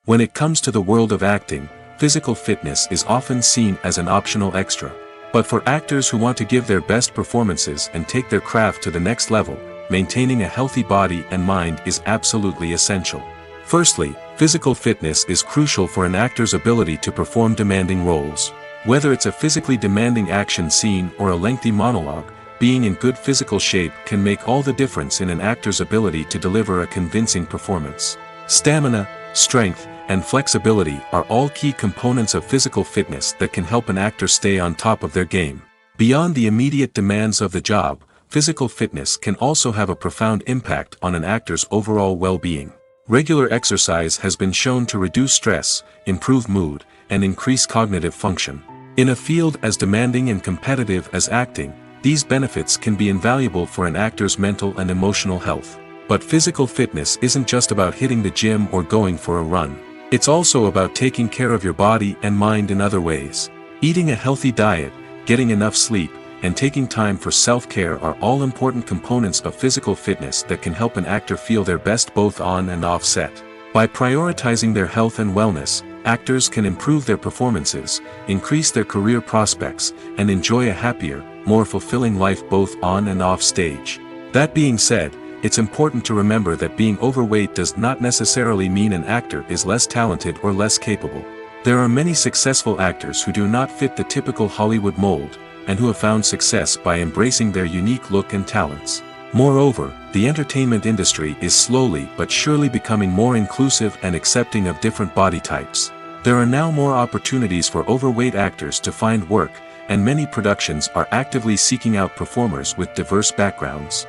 Speaker 1: When it comes to the world of acting, physical fitness is often seen as an optional extra. But for actors who want to give their best performances and take their craft to the next level, maintaining a healthy body and mind is absolutely essential. Firstly, physical fitness is crucial for an actor's ability to perform demanding roles. Whether it's a physically demanding action scene or a lengthy monologue, being in good physical shape can make all the difference in an actor's ability to deliver a convincing performance. Stamina, strength, and flexibility are all key components of physical fitness that can help an actor stay on top of their game. Beyond the immediate demands of the job, physical fitness can also have a profound impact on an actor's overall well-being. Regular exercise has been shown to reduce stress, improve mood, and increase cognitive function. In a field as demanding and competitive as acting, these benefits can be invaluable for an actor's mental and emotional health. But physical fitness isn't just about hitting the gym or going for a run. It's also about taking care of your body and mind in other ways. Eating a healthy diet, getting enough sleep, and taking time for self-care are all important components of physical fitness that can help an actor feel their best both on and off set. By prioritizing their health and wellness, actors can improve their performances, increase their career prospects, and enjoy a happier, more fulfilling life both on and off stage. That being said, it's important to remember that being overweight does not necessarily mean an actor is less talented or less capable. There are many successful actors who do not fit the typical Hollywood mold, and who have found success by embracing their unique look and talents. Moreover, the entertainment industry is slowly but surely becoming more inclusive and accepting of different body types. There are now more opportunities for overweight actors to find work, and many productions are actively seeking out performers with diverse backgrounds.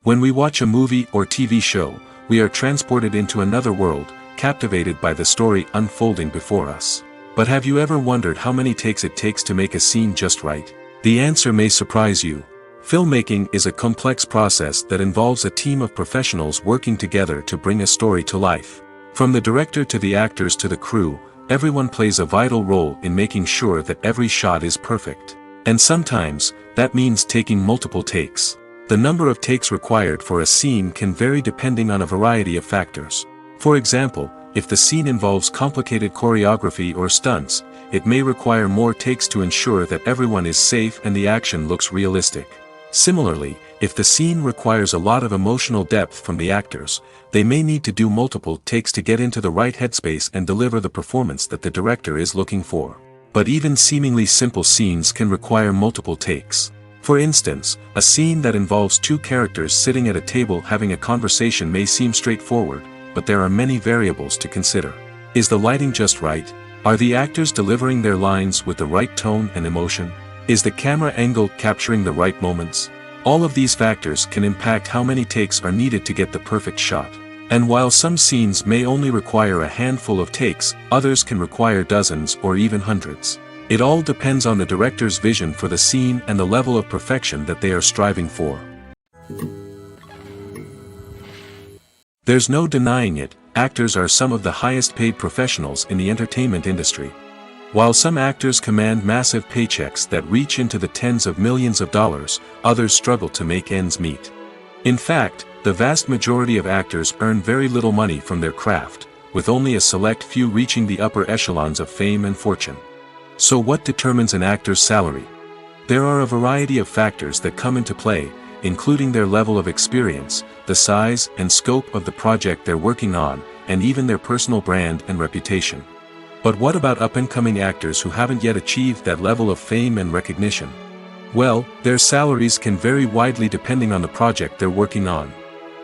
Speaker 1: When we watch a movie or TV show, we are transported into another world, captivated by the story unfolding before us. But have you ever wondered how many takes it takes to make a scene just right? The answer may surprise you. Filmmaking is a complex process that involves a team of professionals working together to bring a story to life. From the director to the actors to the crew, everyone plays a vital role in making sure that every shot is perfect. And sometimes, that means taking multiple takes. The number of takes required for a scene can vary depending on a variety of factors. For example, if the scene involves complicated choreography or stunts, it may require more takes to ensure that everyone is safe and the action looks realistic. Similarly, if the scene requires a lot of emotional depth from the actors, they may need to do multiple takes to get into the right headspace and deliver the performance that the director is looking for. But even seemingly simple scenes can require multiple takes. For instance, a scene that involves two characters sitting at a table having a conversation may seem straightforward, but there are many variables to consider. Is the lighting just right? Are the actors delivering their lines with the right tone and emotion? Is the camera angle capturing the right moments? All of these factors can impact how many takes are needed to get the perfect shot. And while some scenes may only require a handful of takes, others can require dozens or even hundreds. It all depends on the director's vision for the scene and the level of perfection that they are striving for. There's no denying it, actors are some of the highest paid professionals in the entertainment industry. While some actors command massive paychecks that reach into the tens of millions of dollars, others struggle to make ends meet. In fact, the vast majority of actors earn very little money from their craft, with only a select few reaching the upper echelons of fame and fortune. So what determines an actor's salary? There are a variety of factors that come into play, including their level of experience, the size and scope of the project they're working on, and even their personal brand and reputation. But what about up-and-coming actors who haven't yet achieved that level of fame and recognition? Well, their salaries can vary widely depending on the project they're working on.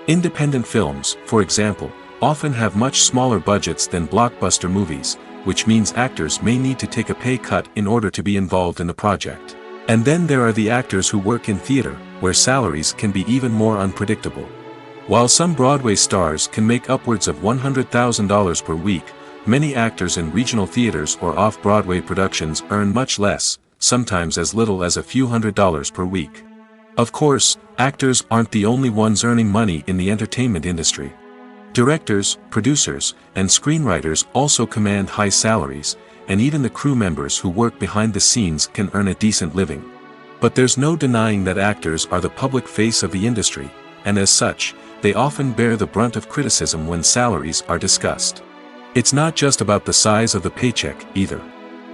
Speaker 1: Independent films, for example, often have much smaller budgets than blockbuster movies, which means actors may need to take a pay cut in order to be involved in the project. And then there are the actors who work in theater, where salaries can be even more unpredictable. While some Broadway stars can make upwards of $100,000 per week, many actors in regional theaters or off-Broadway productions earn much less, sometimes as little as a few $100s per week. Of course, actors aren't the only ones earning money in the entertainment industry. Directors, producers, and screenwriters also command high salaries, and even the crew members who work behind the scenes can earn a decent living. But there's no denying that actors are the public face of the industry, and as such, they often bear the brunt of criticism when salaries are discussed. It's not just about the size of the paycheck, either.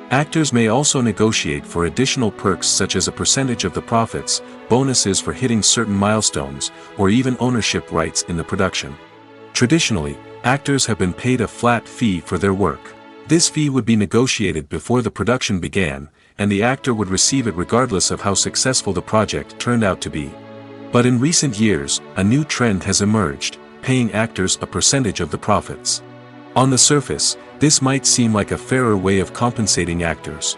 Speaker 1: Actors may also negotiate for additional perks such as a percentage of the profits, bonuses for hitting certain milestones, or even ownership rights in the production. Traditionally, actors have been paid a flat fee for their work. This fee would be negotiated before the production began, and the actor would receive it regardless of how successful the project turned out to be. But in recent years, a new trend has emerged, paying actors a percentage of the profits. On the surface, this might seem like a fairer way of compensating actors.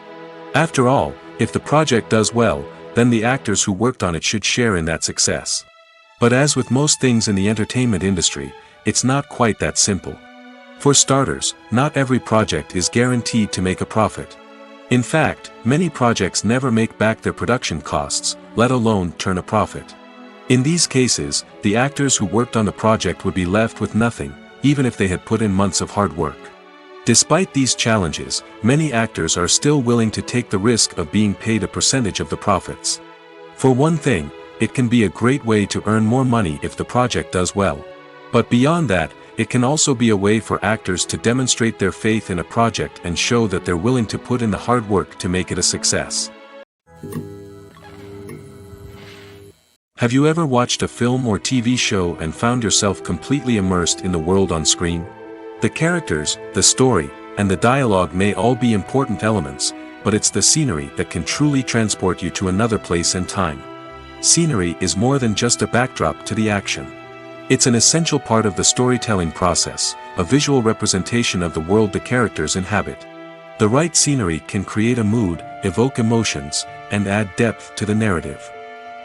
Speaker 1: After all, if the project does well, then the actors who worked on it should share in that success. But as with most things in the entertainment industry, it's not quite that simple. For starters, not every project is guaranteed to make a profit. In fact, many projects never make back their production costs, let alone turn a profit. In these cases, the actors who worked on the project would be left with nothing, even if they had put in months of hard work. Despite these challenges, many actors are still willing to take the risk of being paid a percentage of the profits. For one thing, it can be a great way to earn more money if the project does well. But beyond that, it can also be a way for actors to demonstrate their faith in a project and show that they're willing to put in the hard work to make it a success. Have you ever watched a film or TV show and found yourself completely immersed in the world on screen? The characters, the story, and the dialogue may all be important elements, but it's the scenery that can truly transport you to another place and time. Scenery is more than just a backdrop to the action. It's an essential part of the storytelling process, a visual representation of the world the characters inhabit. The right scenery can create a mood, evoke emotions, and add depth to the narrative.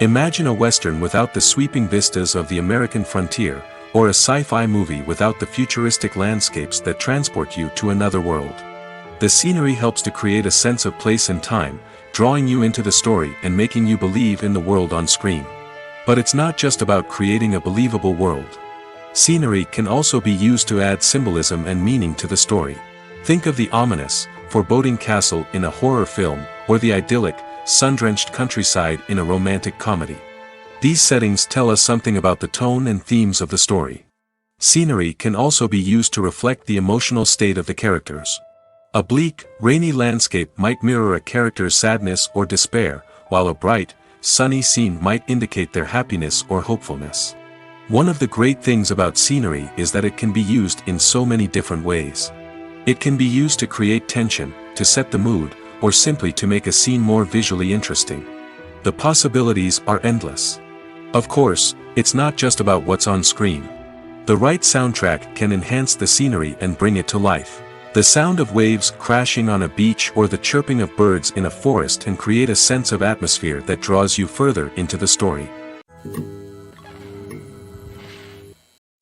Speaker 1: Imagine a Western without the sweeping vistas of the American frontier, or a sci-fi movie without the futuristic landscapes that transport you to another world. The scenery helps to create a sense of place and time, drawing you into the story and making you believe in the world on screen. But it's not just about creating a believable world. Scenery can also be used to add symbolism and meaning to the story. Think of the ominous, foreboding castle in a horror film, or the idyllic, sun-drenched countryside in a romantic comedy. These settings tell us something about the tone and themes of the story. Scenery can also be used to reflect the emotional state of the characters. A bleak, rainy landscape might mirror a character's sadness or despair, while a bright, sunny scene might indicate their happiness or hopefulness. One of the great things about scenery is that it can be used in so many different ways. It can be used to create tension, to set the mood, or simply to make a scene more visually interesting. The possibilities are endless. Of course, it's not just about what's on screen. The right soundtrack can enhance the scenery and bring it to life. The sound of waves crashing on a beach or the chirping of birds in a forest can create a sense of atmosphere that draws you further into the story.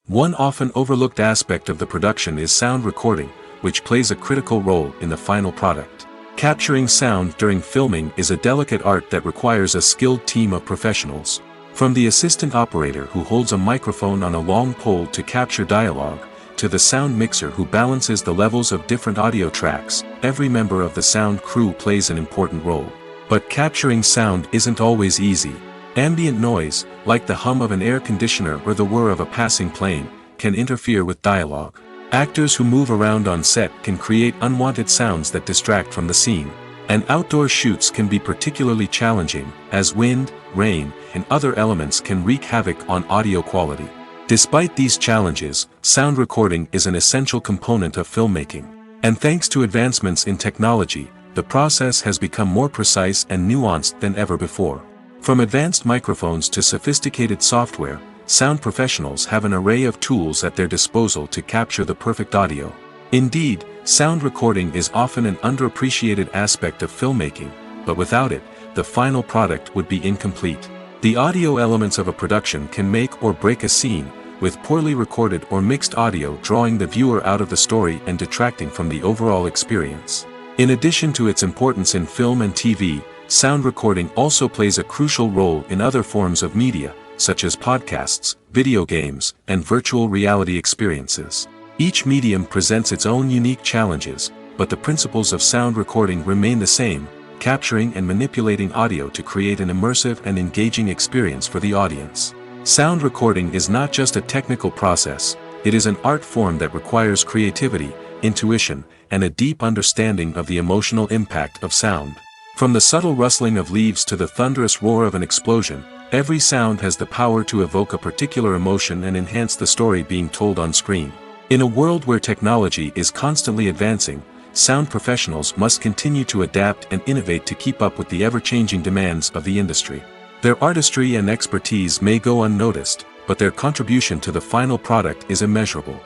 Speaker 1: One often overlooked aspect of the production is sound recording, which plays a critical role in the final product. Capturing sound during filming is a delicate art that requires a skilled team of professionals. From the assistant operator who holds a microphone on a long pole to capture dialogue, to the sound mixer who balances the levels of different audio tracks, every member of the sound crew plays an important role. But capturing sound isn't always easy. Ambient noise, like the hum of an air conditioner or the whir of a passing plane, can interfere with dialogue. Actors who move around on set can create unwanted sounds that distract from the scene. And outdoor shoots can be particularly challenging, as wind, rain, and other elements can wreak havoc on audio quality. Despite these challenges, sound recording is an essential component of filmmaking. And thanks to advancements in technology, the process has become more precise and nuanced than ever before. From advanced microphones to sophisticated software, sound professionals have an array of tools at their disposal to capture the perfect audio. Indeed, sound recording is often an underappreciated aspect of filmmaking, but without it, the final product would be incomplete. The audio elements of a production can make or break a scene, with poorly recorded or mixed audio drawing the viewer out of the story and detracting from the overall experience. In addition to its importance in film and TV, sound recording also plays a crucial role in other forms of media, such as podcasts, video games, and virtual reality experiences. Each medium presents its own unique challenges, but the principles of sound recording remain the same, capturing and manipulating audio to create an immersive and engaging experience for the audience. Sound recording is not just a technical process, it is an art form that requires creativity, intuition, and a deep understanding of the emotional impact of sound. From the subtle rustling of leaves to the thunderous roar of an explosion, every sound has the power to evoke a particular emotion and enhance the story being told on screen. In a world where technology is constantly advancing, sound professionals must continue to adapt and innovate to keep up with the ever-changing demands of the industry. Their artistry and expertise may go unnoticed, but their contribution to the final product is immeasurable.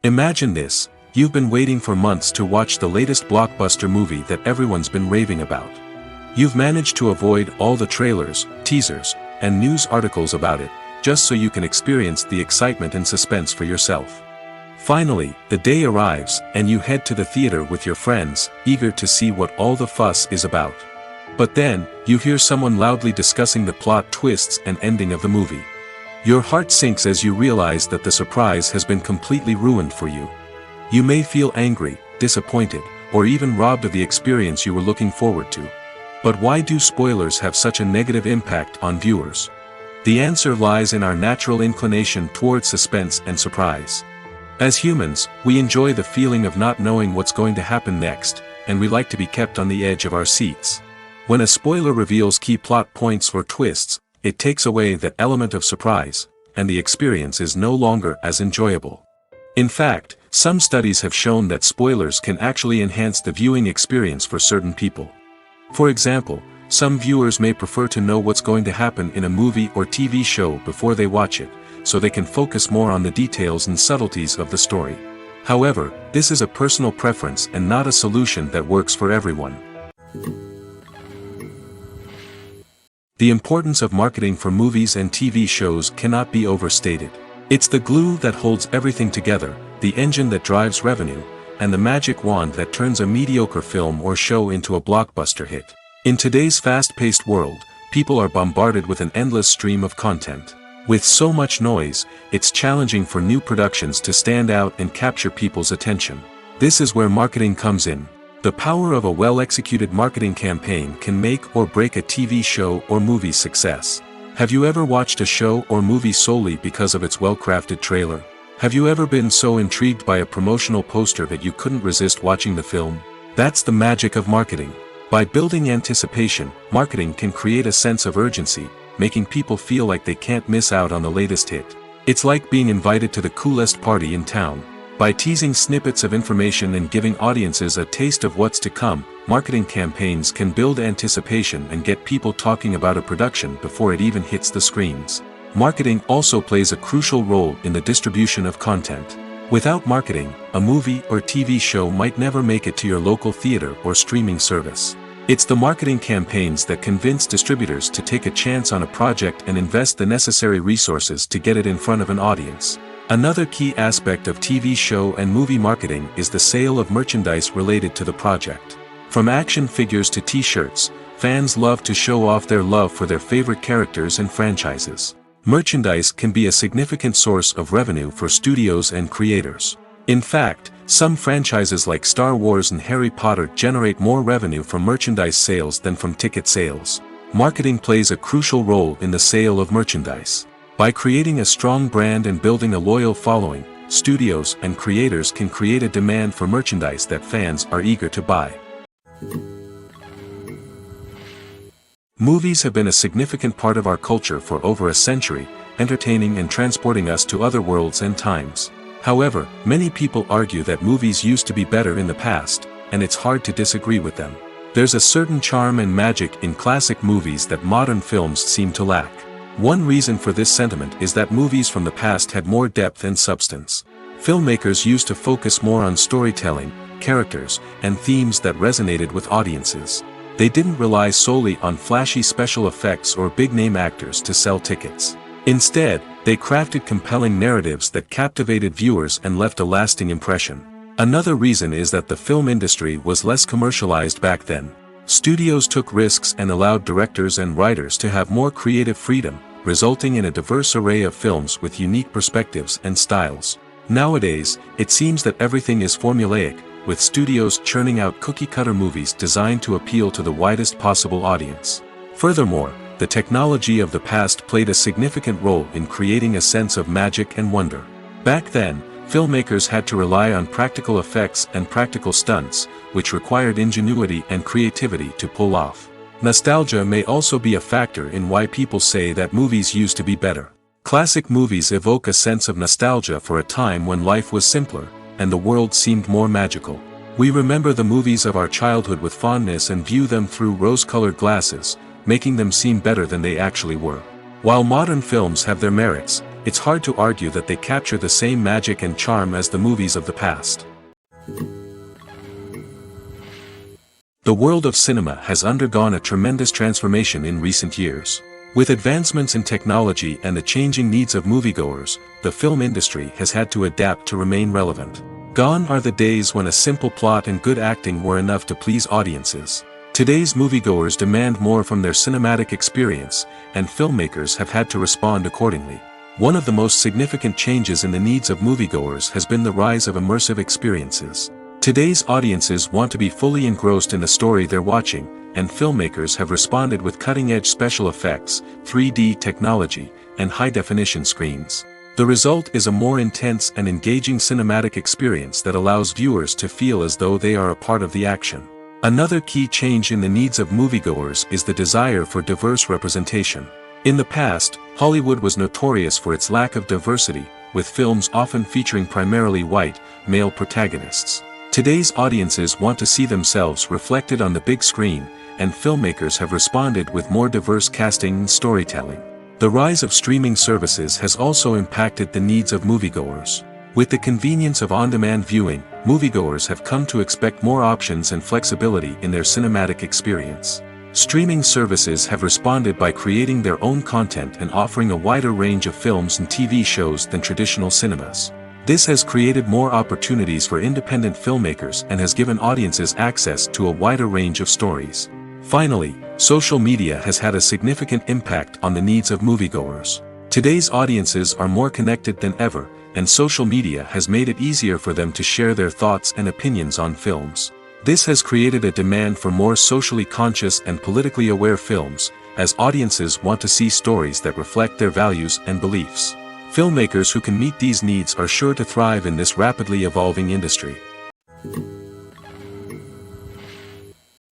Speaker 1: Imagine this: you've been waiting for months to watch the latest blockbuster movie that everyone's been raving about. You've managed to avoid all the trailers, teasers, and news articles about it, just so you can experience the excitement and suspense for yourself. Finally, the day arrives, and you head to the theater with your friends, eager to see what all the fuss is about. But then, you hear someone loudly discussing the plot twists and ending of the movie. Your heart sinks as you realize that the surprise has been completely ruined for you. You may feel angry, disappointed, or even robbed of the experience you were looking forward to. But why do spoilers have such a negative impact on viewers? The answer lies in our natural inclination towards suspense and surprise. As humans, we enjoy the feeling of not knowing what's going to happen next, and we like to be kept on the edge of our seats. When a spoiler reveals key plot points or twists, it takes away that element of surprise, and the experience is no longer as enjoyable. In fact, some studies have shown that spoilers can actually enhance the viewing experience for certain people. For example, some viewers may prefer to know what's going to happen in a movie or TV show before they watch it, so they can focus more on the details and subtleties of the story. However, this is a personal preference and not a solution that works for everyone. The importance of marketing for movies and TV shows cannot be overstated. It's the glue that holds everything together, the engine that drives revenue, and the magic wand that turns a mediocre film or show into a blockbuster hit. In today's fast-paced world, people are bombarded with an endless stream of content. With so much noise, it's challenging for new productions to stand out and capture people's attention. This is where marketing comes in. The power of a well-executed marketing campaign can make or break a TV show or movie's success. Have you ever watched a show or movie solely because of its well-crafted trailer? Have you ever been so intrigued by a promotional poster that you couldn't resist watching the film? That's the magic of marketing. By building anticipation, marketing can create a sense of urgency, making people feel like they can't miss out on the latest hit. It's like being invited to the coolest party in town. By teasing snippets of information and giving audiences a taste of what's to come, marketing campaigns can build anticipation and get people talking about a production before it even hits the screens. Marketing also plays a crucial role in the distribution of content. Without marketing, a movie or TV show might never make it to your local theater or streaming service. It's the marketing campaigns that convince distributors to take a chance on a project and invest the necessary resources to get it in front of an audience. Another key aspect of TV show and movie marketing is the sale of merchandise related to the project. From action figures to t-shirts, fans love to show off their love for their favorite characters and franchises. Merchandise can be a significant source of revenue for studios and creators. In fact, some franchises like Star Wars and Harry Potter generate more revenue from merchandise sales than from ticket sales. Marketing plays a crucial role in the sale of merchandise. By creating a strong brand and building a loyal following, studios and creators can create a demand for merchandise that fans are eager to buy. Movies have been a significant part of our culture for over a century, entertaining and transporting us to other worlds and times. However, many people argue that movies used to be better in the past, and it's hard to disagree with them. There's a certain charm and magic in classic movies that modern films seem to lack. One reason for this sentiment is that movies from the past had more depth and substance. Filmmakers used to focus more on storytelling, characters, and themes that resonated with audiences. They didn't rely solely on flashy special effects or big-name actors to sell tickets. Instead, they crafted compelling narratives that captivated viewers and left a lasting impression. Another reason is that the film industry was less commercialized back then. Studios took risks and allowed directors and writers to have more creative freedom, resulting in a diverse array of films with unique perspectives and styles. Nowadays, it seems that everything is formulaic, with studios churning out cookie-cutter movies designed to appeal to the widest possible audience. Furthermore, the technology of the past played a significant role in creating a sense of magic and wonder. Back then, filmmakers had to rely on practical effects and practical stunts, which required ingenuity and creativity to pull off. Nostalgia may also be a factor in why people say that movies used to be better. Classic movies evoke a sense of nostalgia for a time when life was simpler, and the world seemed more magical. We remember the movies of our childhood with fondness and view them through rose-colored glasses, making them seem better than they actually were. While modern films have their merits, it's hard to argue that they capture the same magic and charm as the movies of the past. The world of cinema has undergone a tremendous transformation in recent years. With advancements in technology and the changing needs of moviegoers, the film industry has had to adapt to remain relevant. Gone are the days when a simple plot and good acting were enough to please audiences. Today's moviegoers demand more from their cinematic experience, and filmmakers have had to respond accordingly. One of the most significant changes in the needs of moviegoers has been the rise of immersive experiences. Today's audiences want to be fully engrossed in the story they're watching, and filmmakers have responded with cutting-edge special effects, 3D technology, and high-definition screens. The result is a more intense and engaging cinematic experience that allows viewers to feel as though they are a part of the action. Another key change in the needs of moviegoers is the desire for diverse representation. In the past, Hollywood was notorious for its lack of diversity, with films often featuring primarily white, male protagonists. Today's audiences want to see themselves reflected on the big screen, and filmmakers have responded with more diverse casting and storytelling. The rise of streaming services has also impacted the needs of moviegoers. With the convenience of on-demand viewing, moviegoers have come to expect more options and flexibility in their cinematic experience. Streaming services have responded by creating their own content and offering a wider range of films and TV shows than traditional cinemas. This has created more opportunities for independent filmmakers and has given audiences access to a wider range of stories. Finally, social media has had a significant impact on the needs of moviegoers. Today's audiences are more connected than ever, and social media has made it easier for them to share their thoughts and opinions on films. This has created a demand for more socially conscious and politically aware films, as audiences want to see stories that reflect their values and beliefs. Filmmakers who can meet these needs are sure to thrive in this rapidly evolving industry.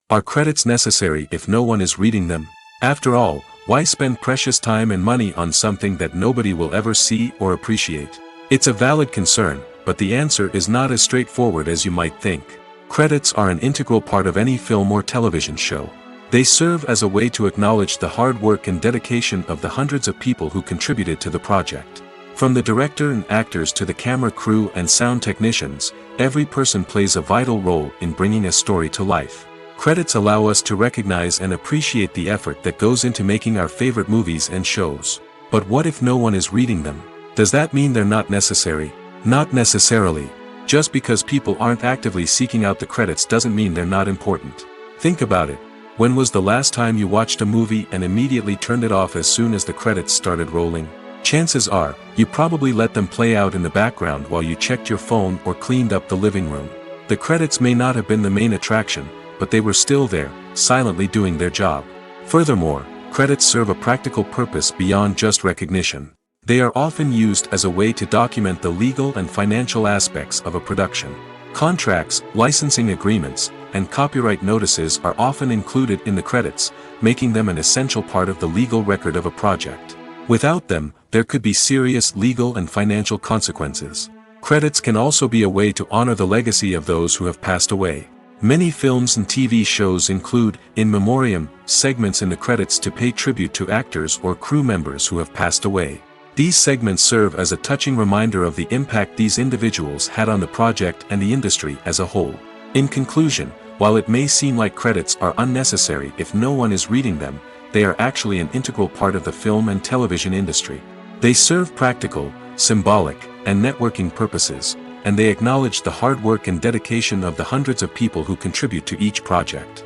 Speaker 1: Are credits necessary if no one is reading them? After all, why spend precious time and money on something that nobody will ever see or appreciate? It's a valid concern, but the answer is not as straightforward as you might think. Credits are an integral part of any film or television show. They serve as a way to acknowledge the hard work and dedication of the hundreds of people who contributed to the project. From the director and actors to the camera crew and sound technicians, every person plays a vital role in bringing a story to life. Credits allow us to recognize and appreciate the effort that goes into making our favorite movies and shows. But what if no one is reading them? Does that mean they're not necessary? Not necessarily. Just because people aren't actively seeking out the credits doesn't mean they're not important. Think about it. When was the last time you watched a movie and immediately turned it off as soon as the credits started rolling? Chances are, you probably let them play out in the background while you checked your phone or cleaned up the living room. The credits may not have been the main attraction, but they were still there, silently doing their job. Furthermore, credits serve a practical purpose beyond just recognition. They are often used as a way to document the legal and financial aspects of a production. Contracts, licensing agreements, and copyright notices are often included in the credits, making them an essential part of the legal record of a project. Without them, there could be serious legal and financial consequences. Credits can also be a way to honor the legacy of those who have passed away. Many films and TV shows include, in memoriam, segments in the credits to pay tribute to actors or crew members who have passed away. These segments serve as a touching reminder of the impact these individuals had on the project and the industry as a whole. In conclusion, while it may seem like credits are unnecessary if no one is reading them, they are actually an integral part of the film and television industry. They serve practical, symbolic, and networking purposes, and they acknowledge the hard work and dedication of the hundreds of people who contribute to each project.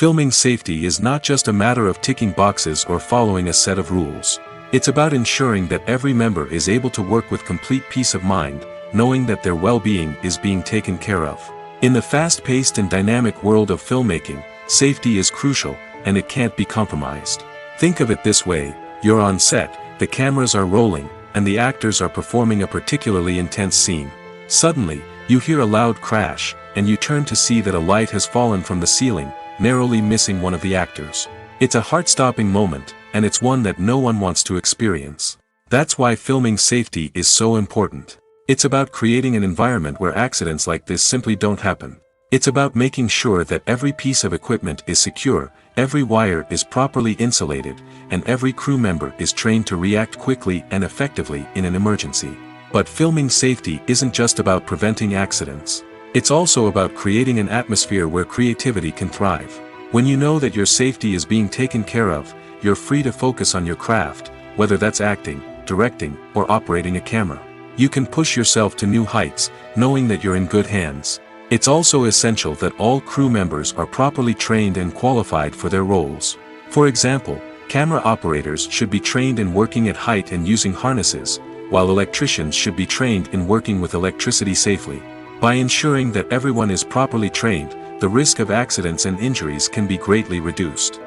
Speaker 1: Filming safety is not just a matter of ticking boxes or following a set of rules. It's about ensuring that every member is able to work with complete peace of mind, knowing that their well-being is being taken care of. In the fast-paced and dynamic world of filmmaking, safety is crucial, and it can't be compromised. Think of it this way: you're on set, the cameras are rolling, and the actors are performing a particularly intense scene. Suddenly, you hear a loud crash, and you turn to see that a light has fallen from the ceiling, narrowly missing one of the actors. It's a heart-stopping moment, and it's one that no one wants to experience. That's why filming safety is so important. It's about creating an environment where accidents like this simply don't happen. It's about making sure that every piece of equipment is secure, every wire is properly insulated, and every crew member is trained to react quickly and effectively in an emergency. But filming safety isn't just about preventing accidents. It's also about creating an atmosphere where creativity can thrive. When you know that your safety is being taken care of, you're free to focus on your craft, whether that's acting, directing, or operating a camera. You can push yourself to new heights, knowing that you're in good hands. It's also essential that all crew members are properly trained and qualified for their roles. For example, camera operators should be trained in working at height and using harnesses, while electricians should be trained in working with electricity safely. By ensuring that everyone is properly trained, the risk of accidents and injuries can be greatly reduced.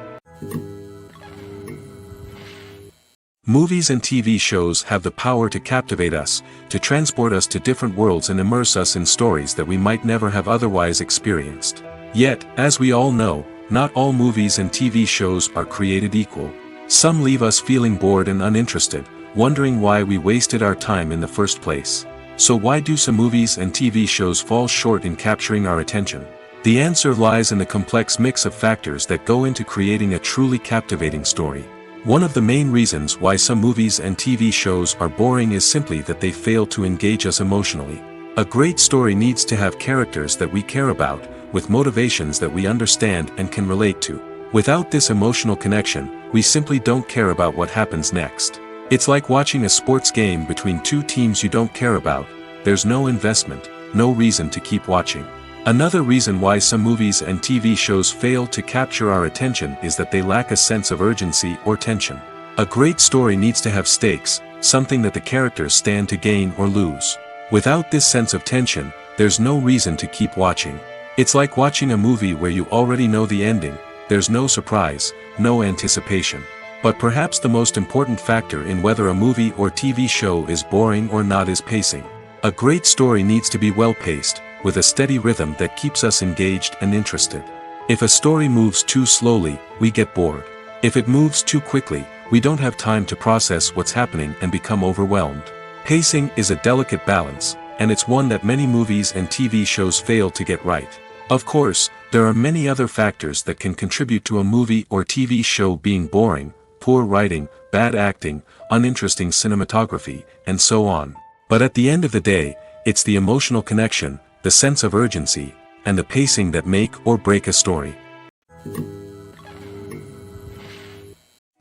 Speaker 1: Movies and TV shows have the power to captivate us, to transport us to different worlds and immerse us in stories that we might never have otherwise experienced. Yet, as we all know, not all movies and TV shows are created equal. Some leave us feeling bored and uninterested, wondering why we wasted our time in the first place. So why do some movies and TV shows fall short in capturing our attention? The answer lies in the complex mix of factors that go into creating a truly captivating story. One of the main reasons why some movies and TV shows are boring is simply that they fail to engage us emotionally. A great story needs to have characters that we care about, with motivations that we understand and can relate to. Without this emotional connection, we simply don't care about what happens next. It's like watching a sports game between two teams you don't care about. There's no investment, no reason to keep watching. Another reason why some movies and TV shows fail to capture our attention is that they lack a sense of urgency or tension. A great story needs to have stakes, something that the characters stand to gain or lose. Without this sense of tension, there's no reason to keep watching. It's like watching a movie where you already know the ending. There's no surprise, no anticipation. But perhaps the most important factor in whether a movie or TV show is boring or not is pacing. A great story needs to be well-paced, with a steady rhythm that keeps us engaged and interested. If a story moves too slowly, we get bored. If it moves too quickly, we don't have time to process what's happening and become overwhelmed. Pacing is a delicate balance, and it's one that many movies and TV shows fail to get right. Of course, there are many other factors that can contribute to a movie or TV show being boring: poor writing, bad acting, uninteresting cinematography, and so on. But at the end of the day, it's the emotional connection, the sense of urgency, and the pacing that make or break a story.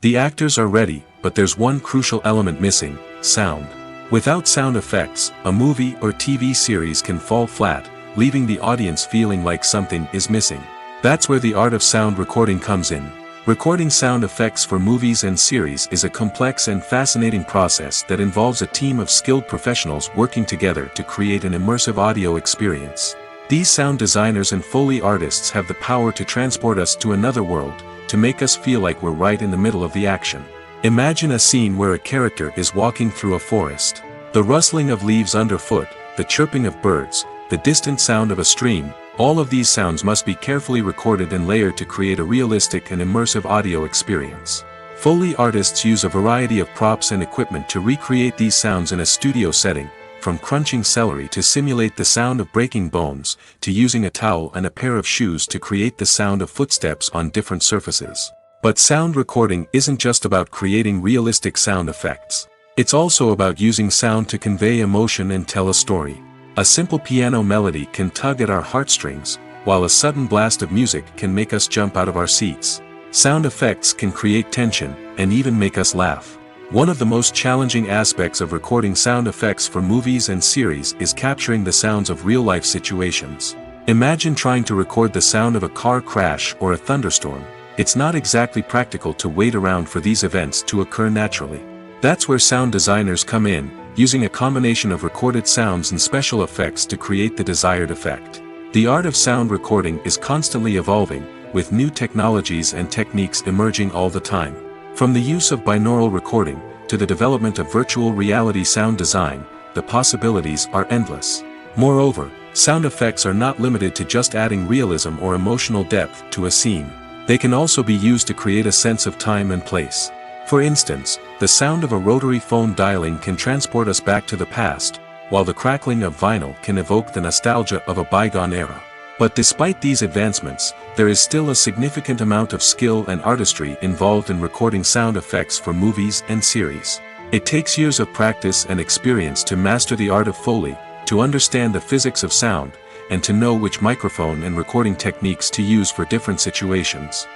Speaker 1: The actors are ready, but there's one crucial element missing: sound. Without sound effects, a movie or TV series can fall flat, leaving the audience feeling like something is missing. That's where the art of sound recording comes in. Recording sound effects for movies and series is a complex and fascinating process that involves a team of skilled professionals working together to create an immersive audio experience. These sound designers and Foley artists have the power to transport us to another world, to make us feel like we're right in the middle of the action. Imagine a scene where a character is walking through a forest. The rustling of leaves underfoot, the chirping of birds, the distant sound of a stream, all of these sounds must be carefully recorded and layered to create a realistic and immersive audio experience. Foley artists use a variety of props and equipment to recreate these sounds in a studio setting, from crunching celery to simulate the sound of breaking bones, to using a towel and a pair of shoes to create the sound of footsteps on different surfaces. But sound recording isn't just about creating realistic sound effects. It's also about using sound to convey emotion and tell a story. A simple piano melody can tug at our heartstrings, while a sudden blast of music can make us jump out of our seats. Sound effects can create tension, and even make us laugh. One of the most challenging aspects of recording sound effects for movies and series is capturing the sounds of real-life situations. Imagine trying to record the sound of a car crash or a thunderstorm. It's not exactly practical to wait around for these events to occur naturally. That's where sound designers come in, using a combination of recorded sounds and special effects to create the desired effect. The art of sound recording is constantly evolving, with new technologies and techniques emerging all the time. From the use of binaural recording, to the development of virtual reality sound design, the possibilities are endless. Moreover, sound effects are not limited to just adding realism or emotional depth to a scene. They can also be used to create a sense of time and place. For instance, the sound of a rotary phone dialing can transport us back to the past, while the crackling of vinyl can evoke the nostalgia of a bygone era. But despite these advancements, there is still a significant amount of skill and artistry involved in recording sound effects for movies and series. It takes years of practice and experience to master the art of Foley, to understand the physics of sound, and to know which microphone and recording techniques to use for different situations.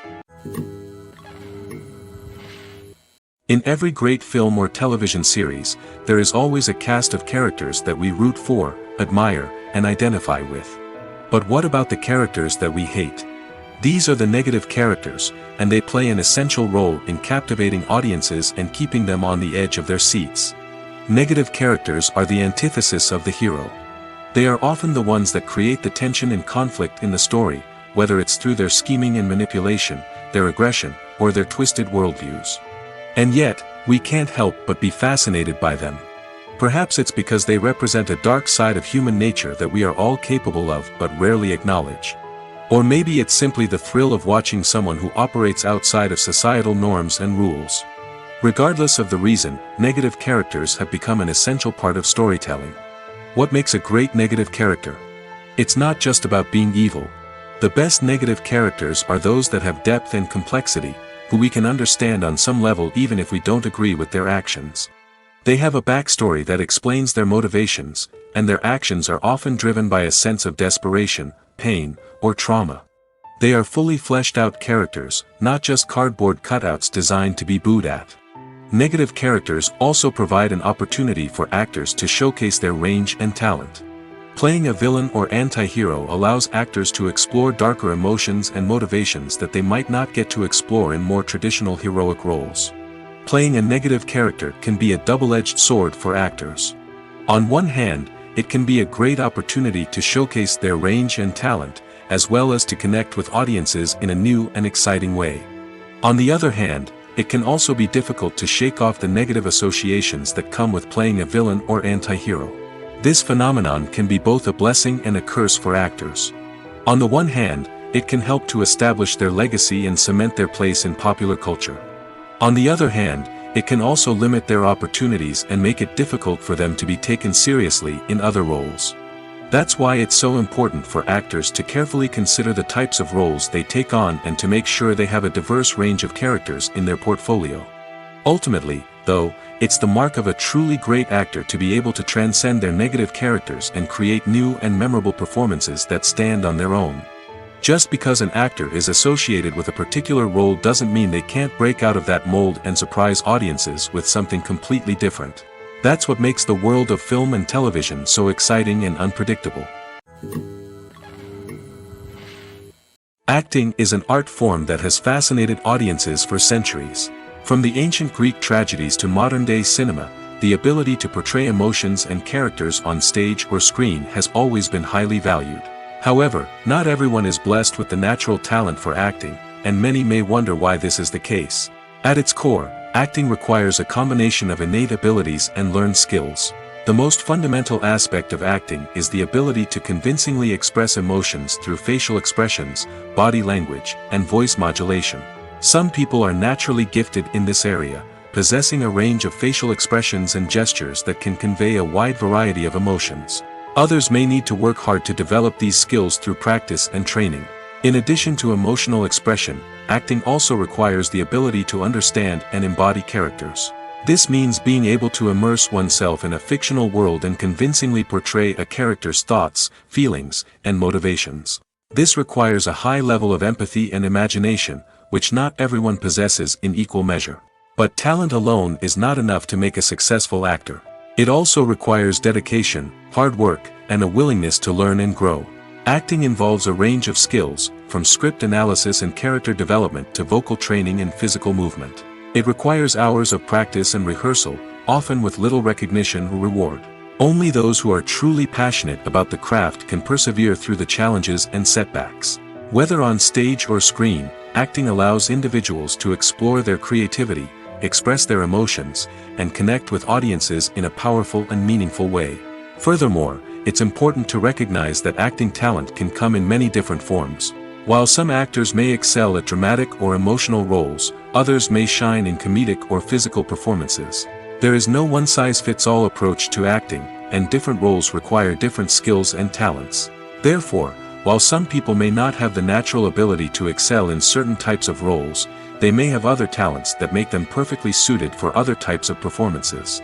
Speaker 1: In every great film or television series, there is always a cast of characters that we root for, admire, and identify with. But what about the characters that we hate? These are the negative characters, and they play an essential role in captivating audiences and keeping them on the edge of their seats. Negative characters are the antithesis of the hero. They are often the ones that create the tension and conflict in the story, whether it's through their scheming and manipulation, their aggression, or their twisted worldviews. And yet, we can't help but be fascinated by them. Perhaps it's because they represent a dark side of human nature that we are all capable of but rarely acknowledge. Or maybe it's simply the thrill of watching someone who operates outside of societal norms and rules. Regardless of the reason, negative characters have become an essential part of storytelling. What makes a great negative character? It's not just about being evil. The best negative characters are those that have depth and complexity, who we can understand on some level even if we don't agree with their actions. They have a backstory that explains their motivations, and their actions are often driven by a sense of desperation, pain, or trauma. They are fully fleshed out characters, not just cardboard cutouts designed to be booed at. Negative characters also provide an opportunity for actors to showcase their range and talent. Playing a villain or anti-hero allows actors to explore darker emotions and motivations that they might not get to explore in more traditional heroic roles. Playing a negative character can be a double-edged sword for actors. On one hand, it can be a great opportunity to showcase their range and talent, as well as to connect with audiences in a new and exciting way. On the other hand, it can also be difficult to shake off the negative associations that come with playing a villain or anti-hero. This phenomenon can be both a blessing and a curse for actors. On the one hand, it can help to establish their legacy and cement their place in popular culture. On the other hand, it can also limit their opportunities and make it difficult for them to be taken seriously in other roles. That's why it's so important for actors to carefully consider the types of roles they take on and to make sure they have a diverse range of characters in their portfolio. Ultimately, though, it's the mark of a truly great actor to be able to transcend their negative characters and create new and memorable performances that stand on their own. Just because an actor is associated with a particular role doesn't mean they can't break out of that mold and surprise audiences with something completely different. That's what makes the world of film and television so exciting and unpredictable. Acting is an art form that has fascinated audiences for centuries. From the ancient Greek tragedies to modern-day cinema, the ability to portray emotions and characters on stage or screen has always been highly valued. However, not everyone is blessed with the natural talent for acting, and many may wonder why this is the case. At its core, acting requires a combination of innate abilities and learned skills. The most fundamental aspect of acting is the ability to convincingly express emotions through facial expressions, body language, and voice modulation. Some people are naturally gifted in this area, possessing a range of facial expressions and gestures that can convey a wide variety of emotions. Others may need to work hard to develop these skills through practice and training. In addition to emotional expression, acting also requires the ability to understand and embody characters. This means being able to immerse oneself in a fictional world and convincingly portray a character's thoughts, feelings, and motivations. This requires a high level of empathy and imagination, which not everyone possesses in equal measure. But talent alone is not enough to make a successful actor. It also requires dedication, hard work, and a willingness to learn and grow. Acting involves a range of skills, from script analysis and character development to vocal training and physical movement. It requires hours of practice and rehearsal, often with little recognition or reward. Only those who are truly passionate about the craft can persevere through the challenges and setbacks. Whether on stage or screen, acting allows individuals to explore their creativity, express their emotions, and connect with audiences in a powerful and meaningful way. Furthermore, it's important to recognize that acting talent can come in many different forms. While some actors may excel at dramatic or emotional roles, others may shine in comedic or physical performances. There is no one-size-fits-all approach to acting, and different roles require different skills and talents. Therefore, while some people may not have the natural ability to excel in certain types of roles, they may have other talents that make them perfectly suited for other types of performances.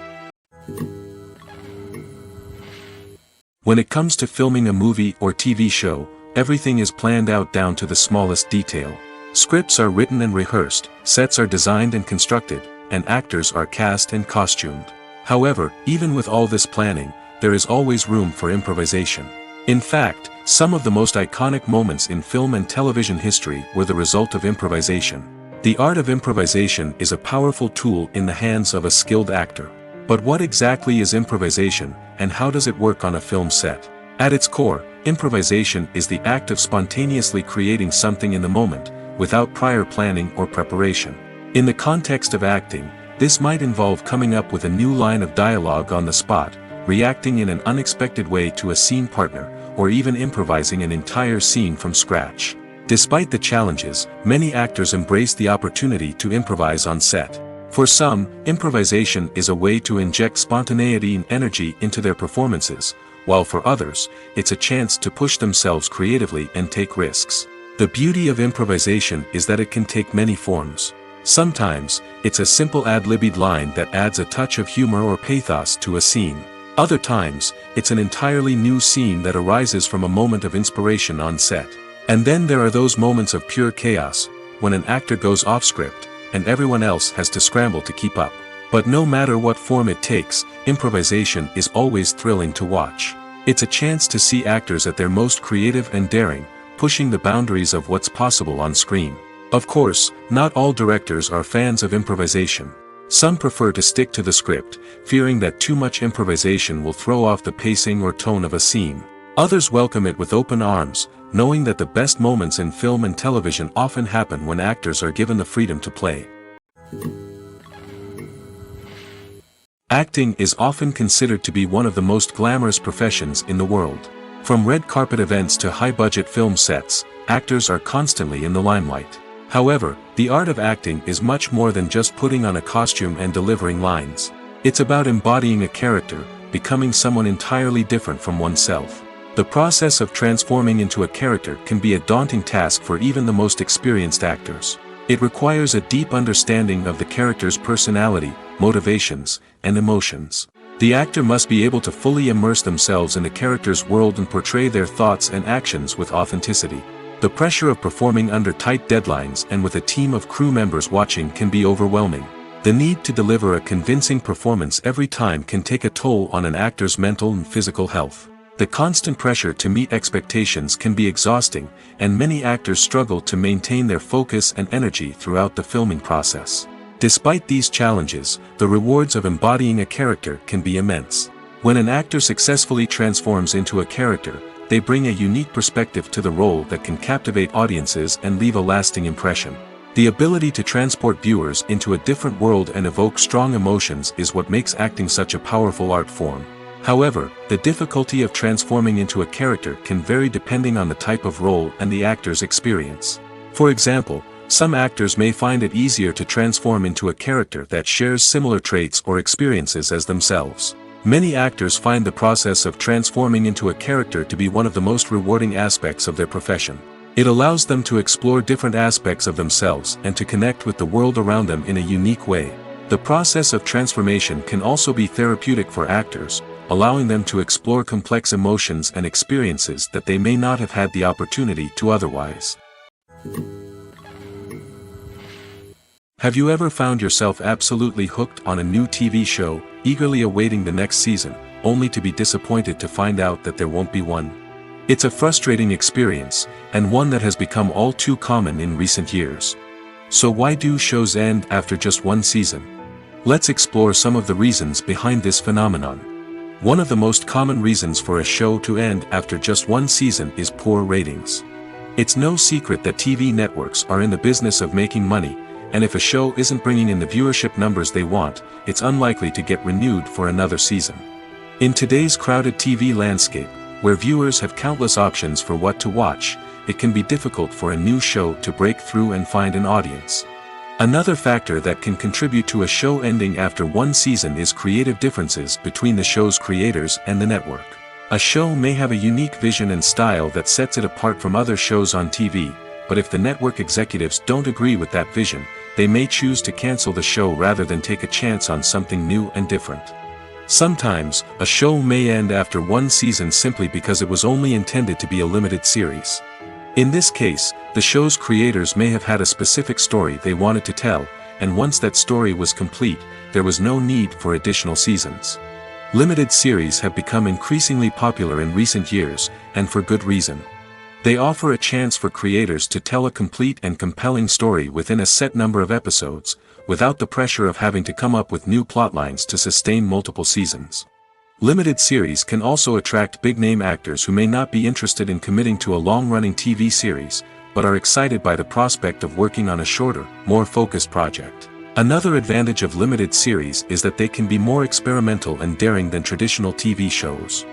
Speaker 1: When it comes to filming a movie or TV show, everything is planned out down to the smallest detail. Scripts are written and rehearsed, sets are designed and constructed, and actors are cast and costumed. However, even with all this planning, there is always room for improvisation. In fact, some of the most iconic moments in film and television history were the result of improvisation. The art of improvisation is a powerful tool in the hands of a skilled actor. But what exactly is improvisation, and how does it work on a film set? At its core, improvisation is the act of spontaneously creating something in the moment, without prior planning or preparation. In the context of acting, this might involve coming up with a new line of dialogue on the spot, reacting in an unexpected way to a scene partner, or even improvising an entire scene from scratch. Despite the challenges, many actors embrace the opportunity to improvise on set. For some, improvisation is a way to inject spontaneity and energy into their performances, while for others, it's a chance to push themselves creatively and take risks. The beauty of improvisation is that it can take many forms. Sometimes, it's a simple ad-libbed line that adds a touch of humor or pathos to a scene. Other times, it's an entirely new scene that arises from a moment of inspiration on set. And then there are those moments of pure chaos, when an actor goes off script, and everyone else has to scramble to keep up. But no matter what form it takes, improvisation is always thrilling to watch. It's a chance to see actors at their most creative and daring, pushing the boundaries of what's possible on screen. Of course, not all directors are fans of improvisation. Some prefer to stick to the script, fearing that too much improvisation will throw off the pacing or tone of a scene. Others welcome it with open arms, knowing that the best moments in film and television often happen when actors are given the freedom to play. Acting is often considered to be one of the most glamorous professions in the world. From red carpet events to high-budget film sets, actors are constantly in the limelight. However, the art of acting is much more than just putting on a costume and delivering lines. It's about embodying a character, becoming someone entirely different from oneself. The process of transforming into a character can be a daunting task for even the most experienced actors. It requires a deep understanding of the character's personality, motivations, and emotions. The actor must be able to fully immerse themselves in the character's world and portray their thoughts and actions with authenticity. The pressure of performing under tight deadlines and with a team of crew members watching can be overwhelming. The need to deliver a convincing performance every time can take a toll on an actor's mental and physical health. The constant pressure to meet expectations can be exhausting, and many actors struggle to maintain their focus and energy throughout the filming process. Despite these challenges, the rewards of embodying a character can be immense. When an actor successfully transforms into a character, they bring a unique perspective to the role that can captivate audiences and leave a lasting impression. The ability to transport viewers into a different world and evoke strong emotions is what makes acting such a powerful art form. However, the difficulty of transforming into a character can vary depending on the type of role and the actor's experience. For example, some actors may find it easier to transform into a character that shares similar traits or experiences as themselves. Many actors find the process of transforming into a character to be one of the most rewarding aspects of their profession. It allows them to explore different aspects of themselves and to connect with the world around them in a unique way. The process of transformation can also be therapeutic for actors, allowing them to explore complex emotions and experiences that they may not have had the opportunity to otherwise. Have you ever found yourself absolutely hooked on a new TV show, eagerly awaiting the next season, only to be disappointed to find out that there won't be one? It's a frustrating experience, and one that has become all too common in recent years. So why do shows end after just one season? Let's explore some of the reasons behind this phenomenon. One of the most common reasons for a show to end after just one season is poor ratings. It's no secret that TV networks are in the business of making money, and if a show isn't bringing in the viewership numbers they want, it's unlikely to get renewed for another season. In today's crowded TV landscape, where viewers have countless options for what to watch, it can be difficult for a new show to break through and find an audience. Another factor that can contribute to a show ending after one season is creative differences between the show's creators and the network. A show may have a unique vision and style that sets it apart from other shows on TV, but if the network executives don't agree with that vision, they may choose to cancel the show rather than take a chance on something new and different. Sometimes, a show may end after one season simply because it was only intended to be a limited series. In this case, the show's creators may have had a specific story they wanted to tell, and once that story was complete, there was no need for additional seasons. Limited series have become increasingly popular in recent years, and for good reason. They offer a chance for creators to tell a complete and compelling story within a set number of episodes, without the pressure of having to come up with new plotlines to sustain multiple seasons. Limited series can also attract big-name actors who may not be interested in committing to a long-running TV series, but are excited by the prospect of working on a shorter, more focused project. Another advantage of limited series is that they can be more experimental and daring than traditional TV shows.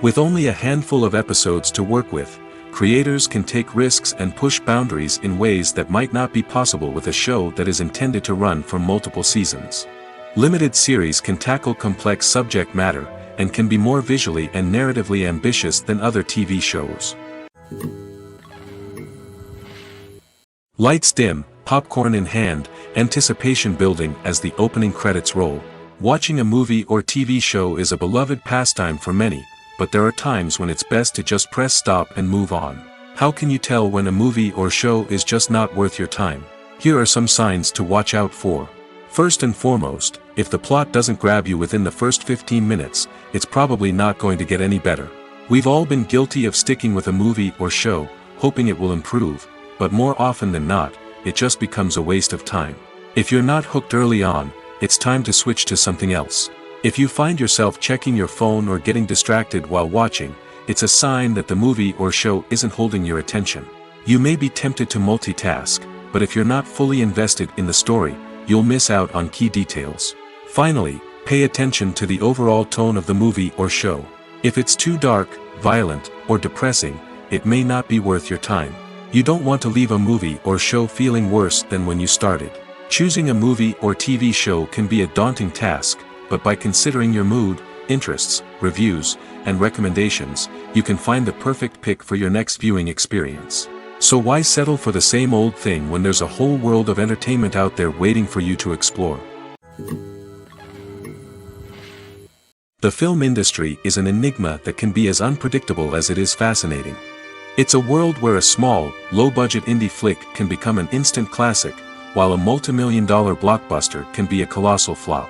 Speaker 1: With only a handful of episodes to work with, creators can take risks and push boundaries in ways that might not be possible with a show that is intended to run for multiple seasons. Limited series can tackle complex subject matter, and can be more visually and narratively ambitious than other TV shows. Lights dim, popcorn in hand, anticipation building as the opening credits roll. Watching a movie or TV show is a beloved pastime for many, but there are times when it's best to just press stop and move on. How can you tell when a movie or show is just not worth your time? Here are some signs to watch out for. First and foremost, if the plot doesn't grab you within the first 15 minutes, it's probably not going to get any better. We've all been guilty of sticking with a movie or show, hoping it will improve, but more often than not, it just becomes a waste of time. If you're not hooked early on, it's time to switch to something else. If you find yourself checking your phone or getting distracted while watching, it's a sign that the movie or show isn't holding your attention. You may be tempted to multitask, but if you're not fully invested in the story, you'll miss out on key details. Finally, pay attention to the overall tone of the movie or show. If it's too dark, violent, or depressing, it may not be worth your time. You don't want to leave a movie or show feeling worse than when you started. Choosing a movie or TV show can be a daunting task, but by considering your mood, interests, reviews, and recommendations, you can find the perfect pick for your next viewing experience. So why settle for the same old thing when there's a whole world of entertainment out there waiting for you to explore? The film industry is an enigma that can be as unpredictable as it is fascinating. It's a world where a small, low-budget indie flick can become an instant classic, while a multi-million-dollar blockbuster can be a colossal flop.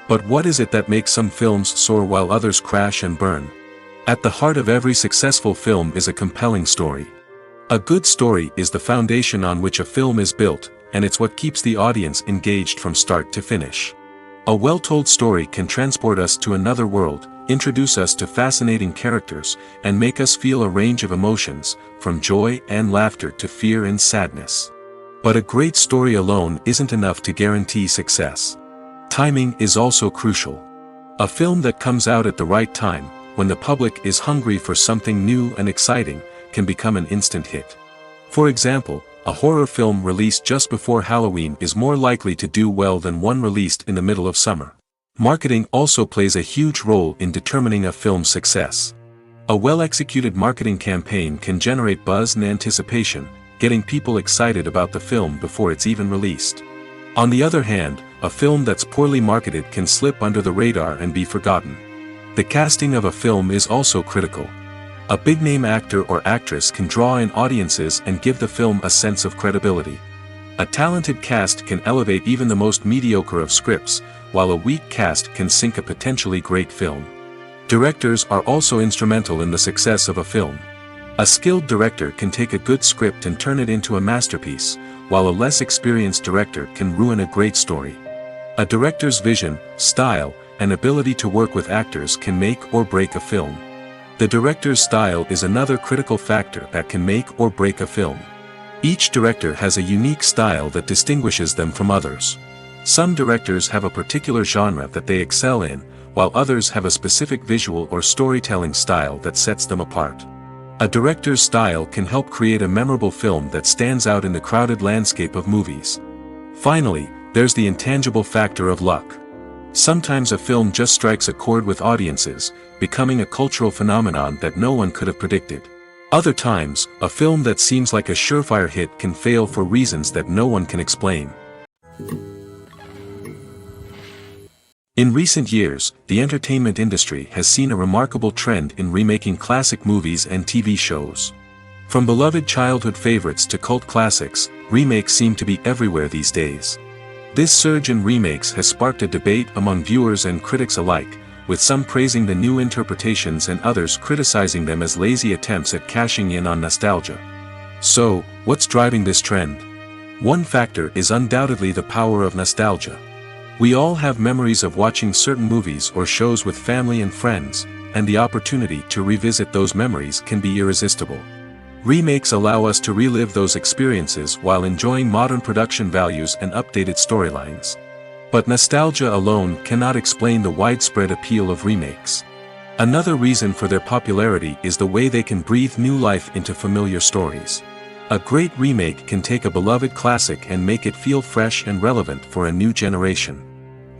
Speaker 1: But what is it that makes some films soar while others crash and burn? At the heart of every successful film is a compelling story. A good story is the foundation on which a film is built, and it's what keeps the audience engaged from start to finish. A well-told story can transport us to another world, introduce us to fascinating characters, and make us feel a range of emotions, from joy and laughter to fear and sadness. But a great story alone isn't enough to guarantee success. Timing is also crucial. A film that comes out at the right time, when the public is hungry for something new and exciting, can become an instant hit. For example, a horror film released just before Halloween is more likely to do well than one released in the middle of summer. Marketing also plays a huge role in determining a film's success. A well-executed marketing campaign can generate buzz and anticipation, getting people excited about the film before it's even released. On the other hand, a film that's poorly marketed can slip under the radar and be forgotten. The casting of a film is also critical. A big-name actor or actress can draw in audiences and give the film a sense of credibility. A talented cast can elevate even the most mediocre of scripts, while a weak cast can sink a potentially great film. Directors are also instrumental in the success of a film. A skilled director can take a good script and turn it into a masterpiece, while a less experienced director can ruin a great story. A director's vision, style, and ability to work with actors can make or break a film. The director's style is another critical factor that can make or break a film. Each director has a unique style that distinguishes them from others. Some directors have a particular genre that they excel in, while others have a specific visual or storytelling style that sets them apart. A director's style can help create a memorable film that stands out in the crowded landscape of movies. Finally, there's the intangible factor of luck. Sometimes a film just strikes a chord with audiences, becoming a cultural phenomenon that no one could have predicted. Other times, a film that seems like a surefire hit can fail for reasons that no one can explain. In recent years, the entertainment industry has seen a remarkable trend in remaking classic movies and TV shows. From beloved childhood favorites to cult classics, remakes seem to be everywhere these days. This surge in remakes has sparked a debate among viewers and critics alike, with some praising the new interpretations and others criticizing them as lazy attempts at cashing in on nostalgia. So, what's driving this trend? One factor is undoubtedly the power of nostalgia. We all have memories of watching certain movies or shows with family and friends, and the opportunity to revisit those memories can be irresistible. Remakes allow us to relive those experiences while enjoying modern production values and updated storylines. But nostalgia alone cannot explain the widespread appeal of remakes. Another reason for their popularity is the way they can breathe new life into familiar stories. A great remake can take a beloved classic and make it feel fresh and relevant for a new generation.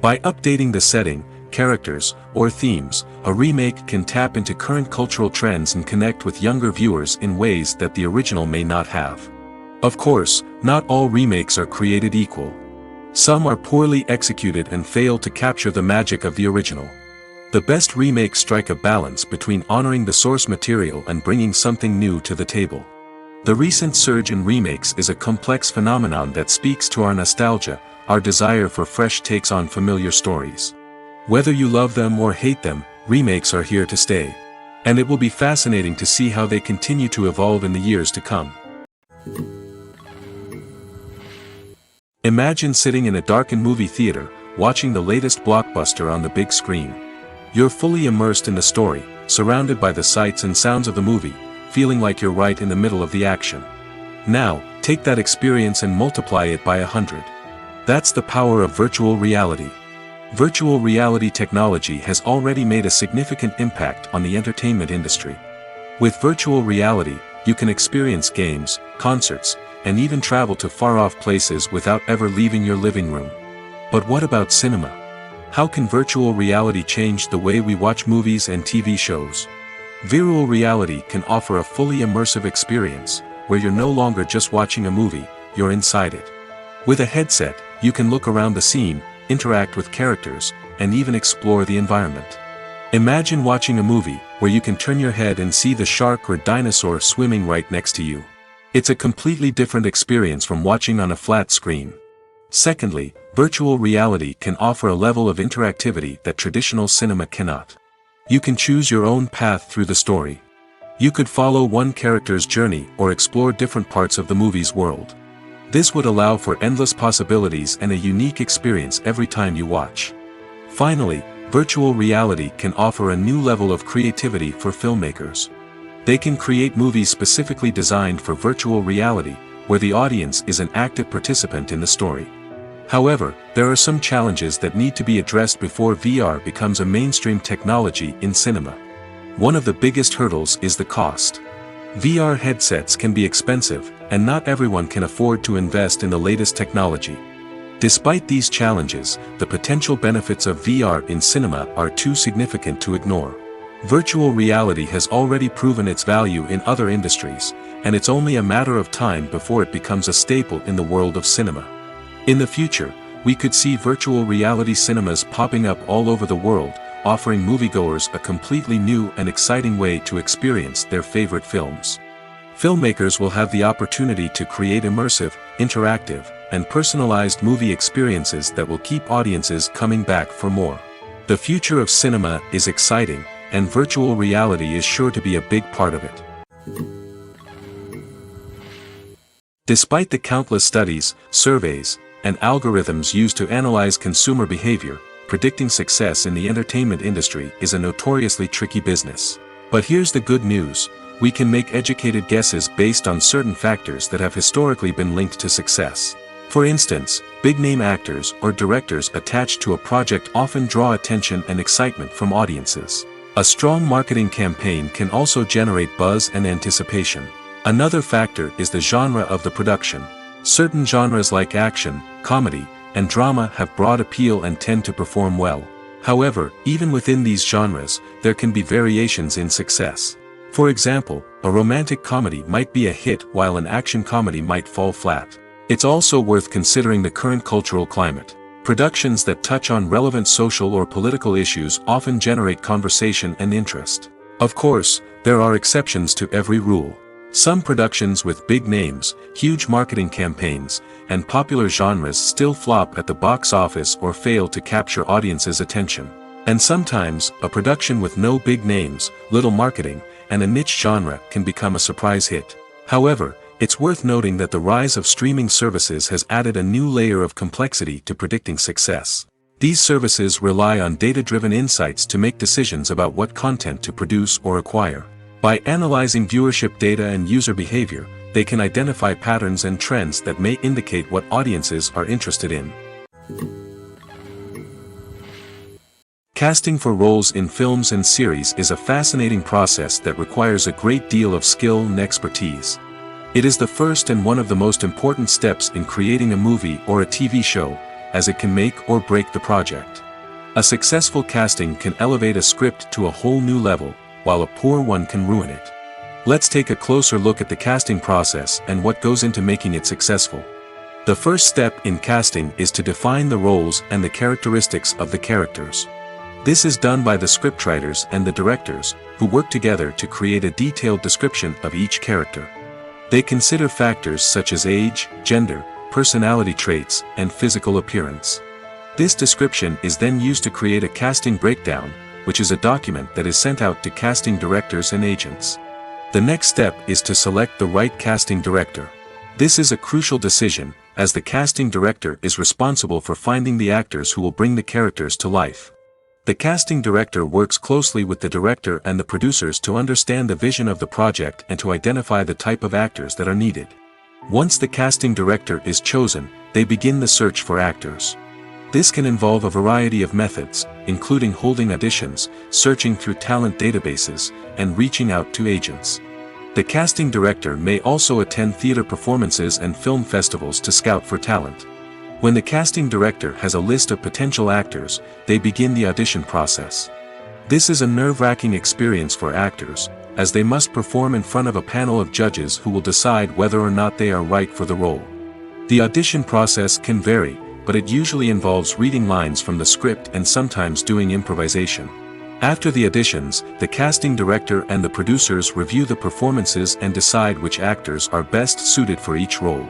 Speaker 1: By updating the setting, characters, or themes, a remake can tap into current cultural trends and connect with younger viewers in ways that the original may not have. Of course, not all remakes are created equal. Some are poorly executed and fail to capture the magic of the original. The best remakes strike a balance between honoring the source material and bringing something new to the table. The recent surge in remakes is a complex phenomenon that speaks to our nostalgia, our desire for fresh takes on familiar stories. Whether you love them or hate them, remakes are here to stay. And it will be fascinating to see how they continue to evolve in the years to come. Imagine sitting in a darkened movie theater, watching the latest blockbuster on the big screen. You're fully immersed in the story, surrounded by the sights and sounds of the movie, feeling like you're right in the middle of the action. Now, take that experience and multiply it by 100. That's the power of virtual reality. Virtual reality technology has already made a significant impact on the entertainment industry. With virtual reality, you can experience games, concerts, and even travel to far-off places without ever leaving your living room. But what about cinema? How can virtual reality change the way we watch movies and TV shows? Virtual reality can offer a fully immersive experience, where you're no longer just watching a movie, you're inside it. With a headset, you can look around the scene, interact with characters, and even explore the environment. Imagine watching a movie where you can turn your head and see the shark or dinosaur swimming right next to you. It's a completely different experience from watching on a flat screen. Secondly, virtual reality can offer a level of interactivity that traditional cinema cannot. You can choose your own path through the story. You could follow one character's journey or explore different parts of the movie's world. This would allow for endless possibilities and a unique experience every time you watch. Finally, virtual reality can offer a new level of creativity for filmmakers. They can create movies specifically designed for virtual reality, where the audience is an active participant in the story. However, there are some challenges that need to be addressed before VR becomes a mainstream technology in cinema. One of the biggest hurdles is the cost. VR headsets can be expensive, and not everyone can afford to invest in the latest technology. Despite these challenges, the potential benefits of VR in cinema are too significant to ignore. Virtual reality has already proven its value in other industries, and it's only a matter of time before it becomes a staple in the world of cinema. In the future, we could see virtual reality cinemas popping up all over the world, offering moviegoers a completely new and exciting way to experience their favorite films. Filmmakers will have the opportunity to create immersive, interactive, and personalized movie experiences that will keep audiences coming back for more. The future of cinema is exciting, and virtual reality is sure to be a big part of it. Despite the countless studies, surveys, and algorithms used to analyze consumer behavior, predicting success in the entertainment industry is a notoriously tricky business. But here's the good news: we can make educated guesses based on certain factors that have historically been linked to success. For instance, big-name actors or directors attached to a project often draw attention and excitement from audiences. A strong marketing campaign can also generate buzz and anticipation. Another factor is the genre of the production. Certain genres like action, comedy, and drama have broad appeal and tend to perform well. However, even within these genres, there can be variations in success. For example, a romantic comedy might be a hit while an action comedy might fall flat. It's also worth considering the current cultural climate. Productions that touch on relevant social or political issues often generate conversation and interest. Of course, there are exceptions to every rule. Some productions with big names, huge marketing campaigns, and popular genres still flop at the box office or fail to capture audiences' attention. And sometimes, a production with no big names, little marketing, and a niche genre can become a surprise hit. However, it's worth noting that the rise of streaming services has added a new layer of complexity to predicting success. These services rely on data-driven insights to make decisions about what content to produce or acquire. By analyzing viewership data and user behavior, they can identify patterns and trends that may indicate what audiences are interested in. Casting for roles in films and series is a fascinating process that requires a great deal of skill and expertise. It is the first and one of the most important steps in creating a movie or a TV show, as it can make or break the project. A successful casting can elevate a script to a whole new level, while a poor one can ruin it. Let's take a closer look at the casting process and what goes into making it successful. The first step in casting is to define the roles and the characteristics of the characters. This is done by the scriptwriters and the directors, who work together to create a detailed description of each character. They consider factors such as age, gender, personality traits, and physical appearance. This description is then used to create a casting breakdown, which is a document that is sent out to casting directors and agents. The next step is to select the right casting director. This is a crucial decision, as the casting director is responsible for finding the actors who will bring the characters to life. The casting director works closely with the director and the producers to understand the vision of the project and to identify the type of actors that are needed. Once the casting director is chosen, they begin the search for actors. This can involve a variety of methods, including holding auditions, searching through talent databases, and reaching out to agents. The casting director may also attend theater performances and film festivals to scout for talent. When the casting director has a list of potential actors, they begin the audition process. This is a nerve-wracking experience for actors, as they must perform in front of a panel of judges who will decide whether or not they are right for the role. The audition process can vary, but it usually involves reading lines from the script and sometimes doing improvisation. After the auditions, the casting director and the producers review the performances and decide which actors are best suited for each role.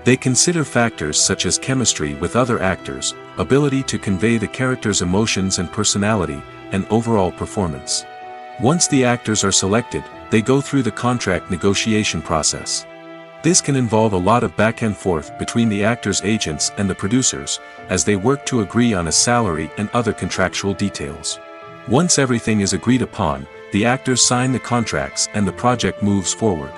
Speaker 1: They consider factors such as chemistry with other actors, ability to convey the character's emotions and personality, and overall performance. Once the actors are selected, they go through the contract negotiation process. This can involve a lot of back and forth between the actors' agents and the producers, as they work to agree on a salary and other contractual details. Once everything is agreed upon, the actors sign the contracts and the project moves forward.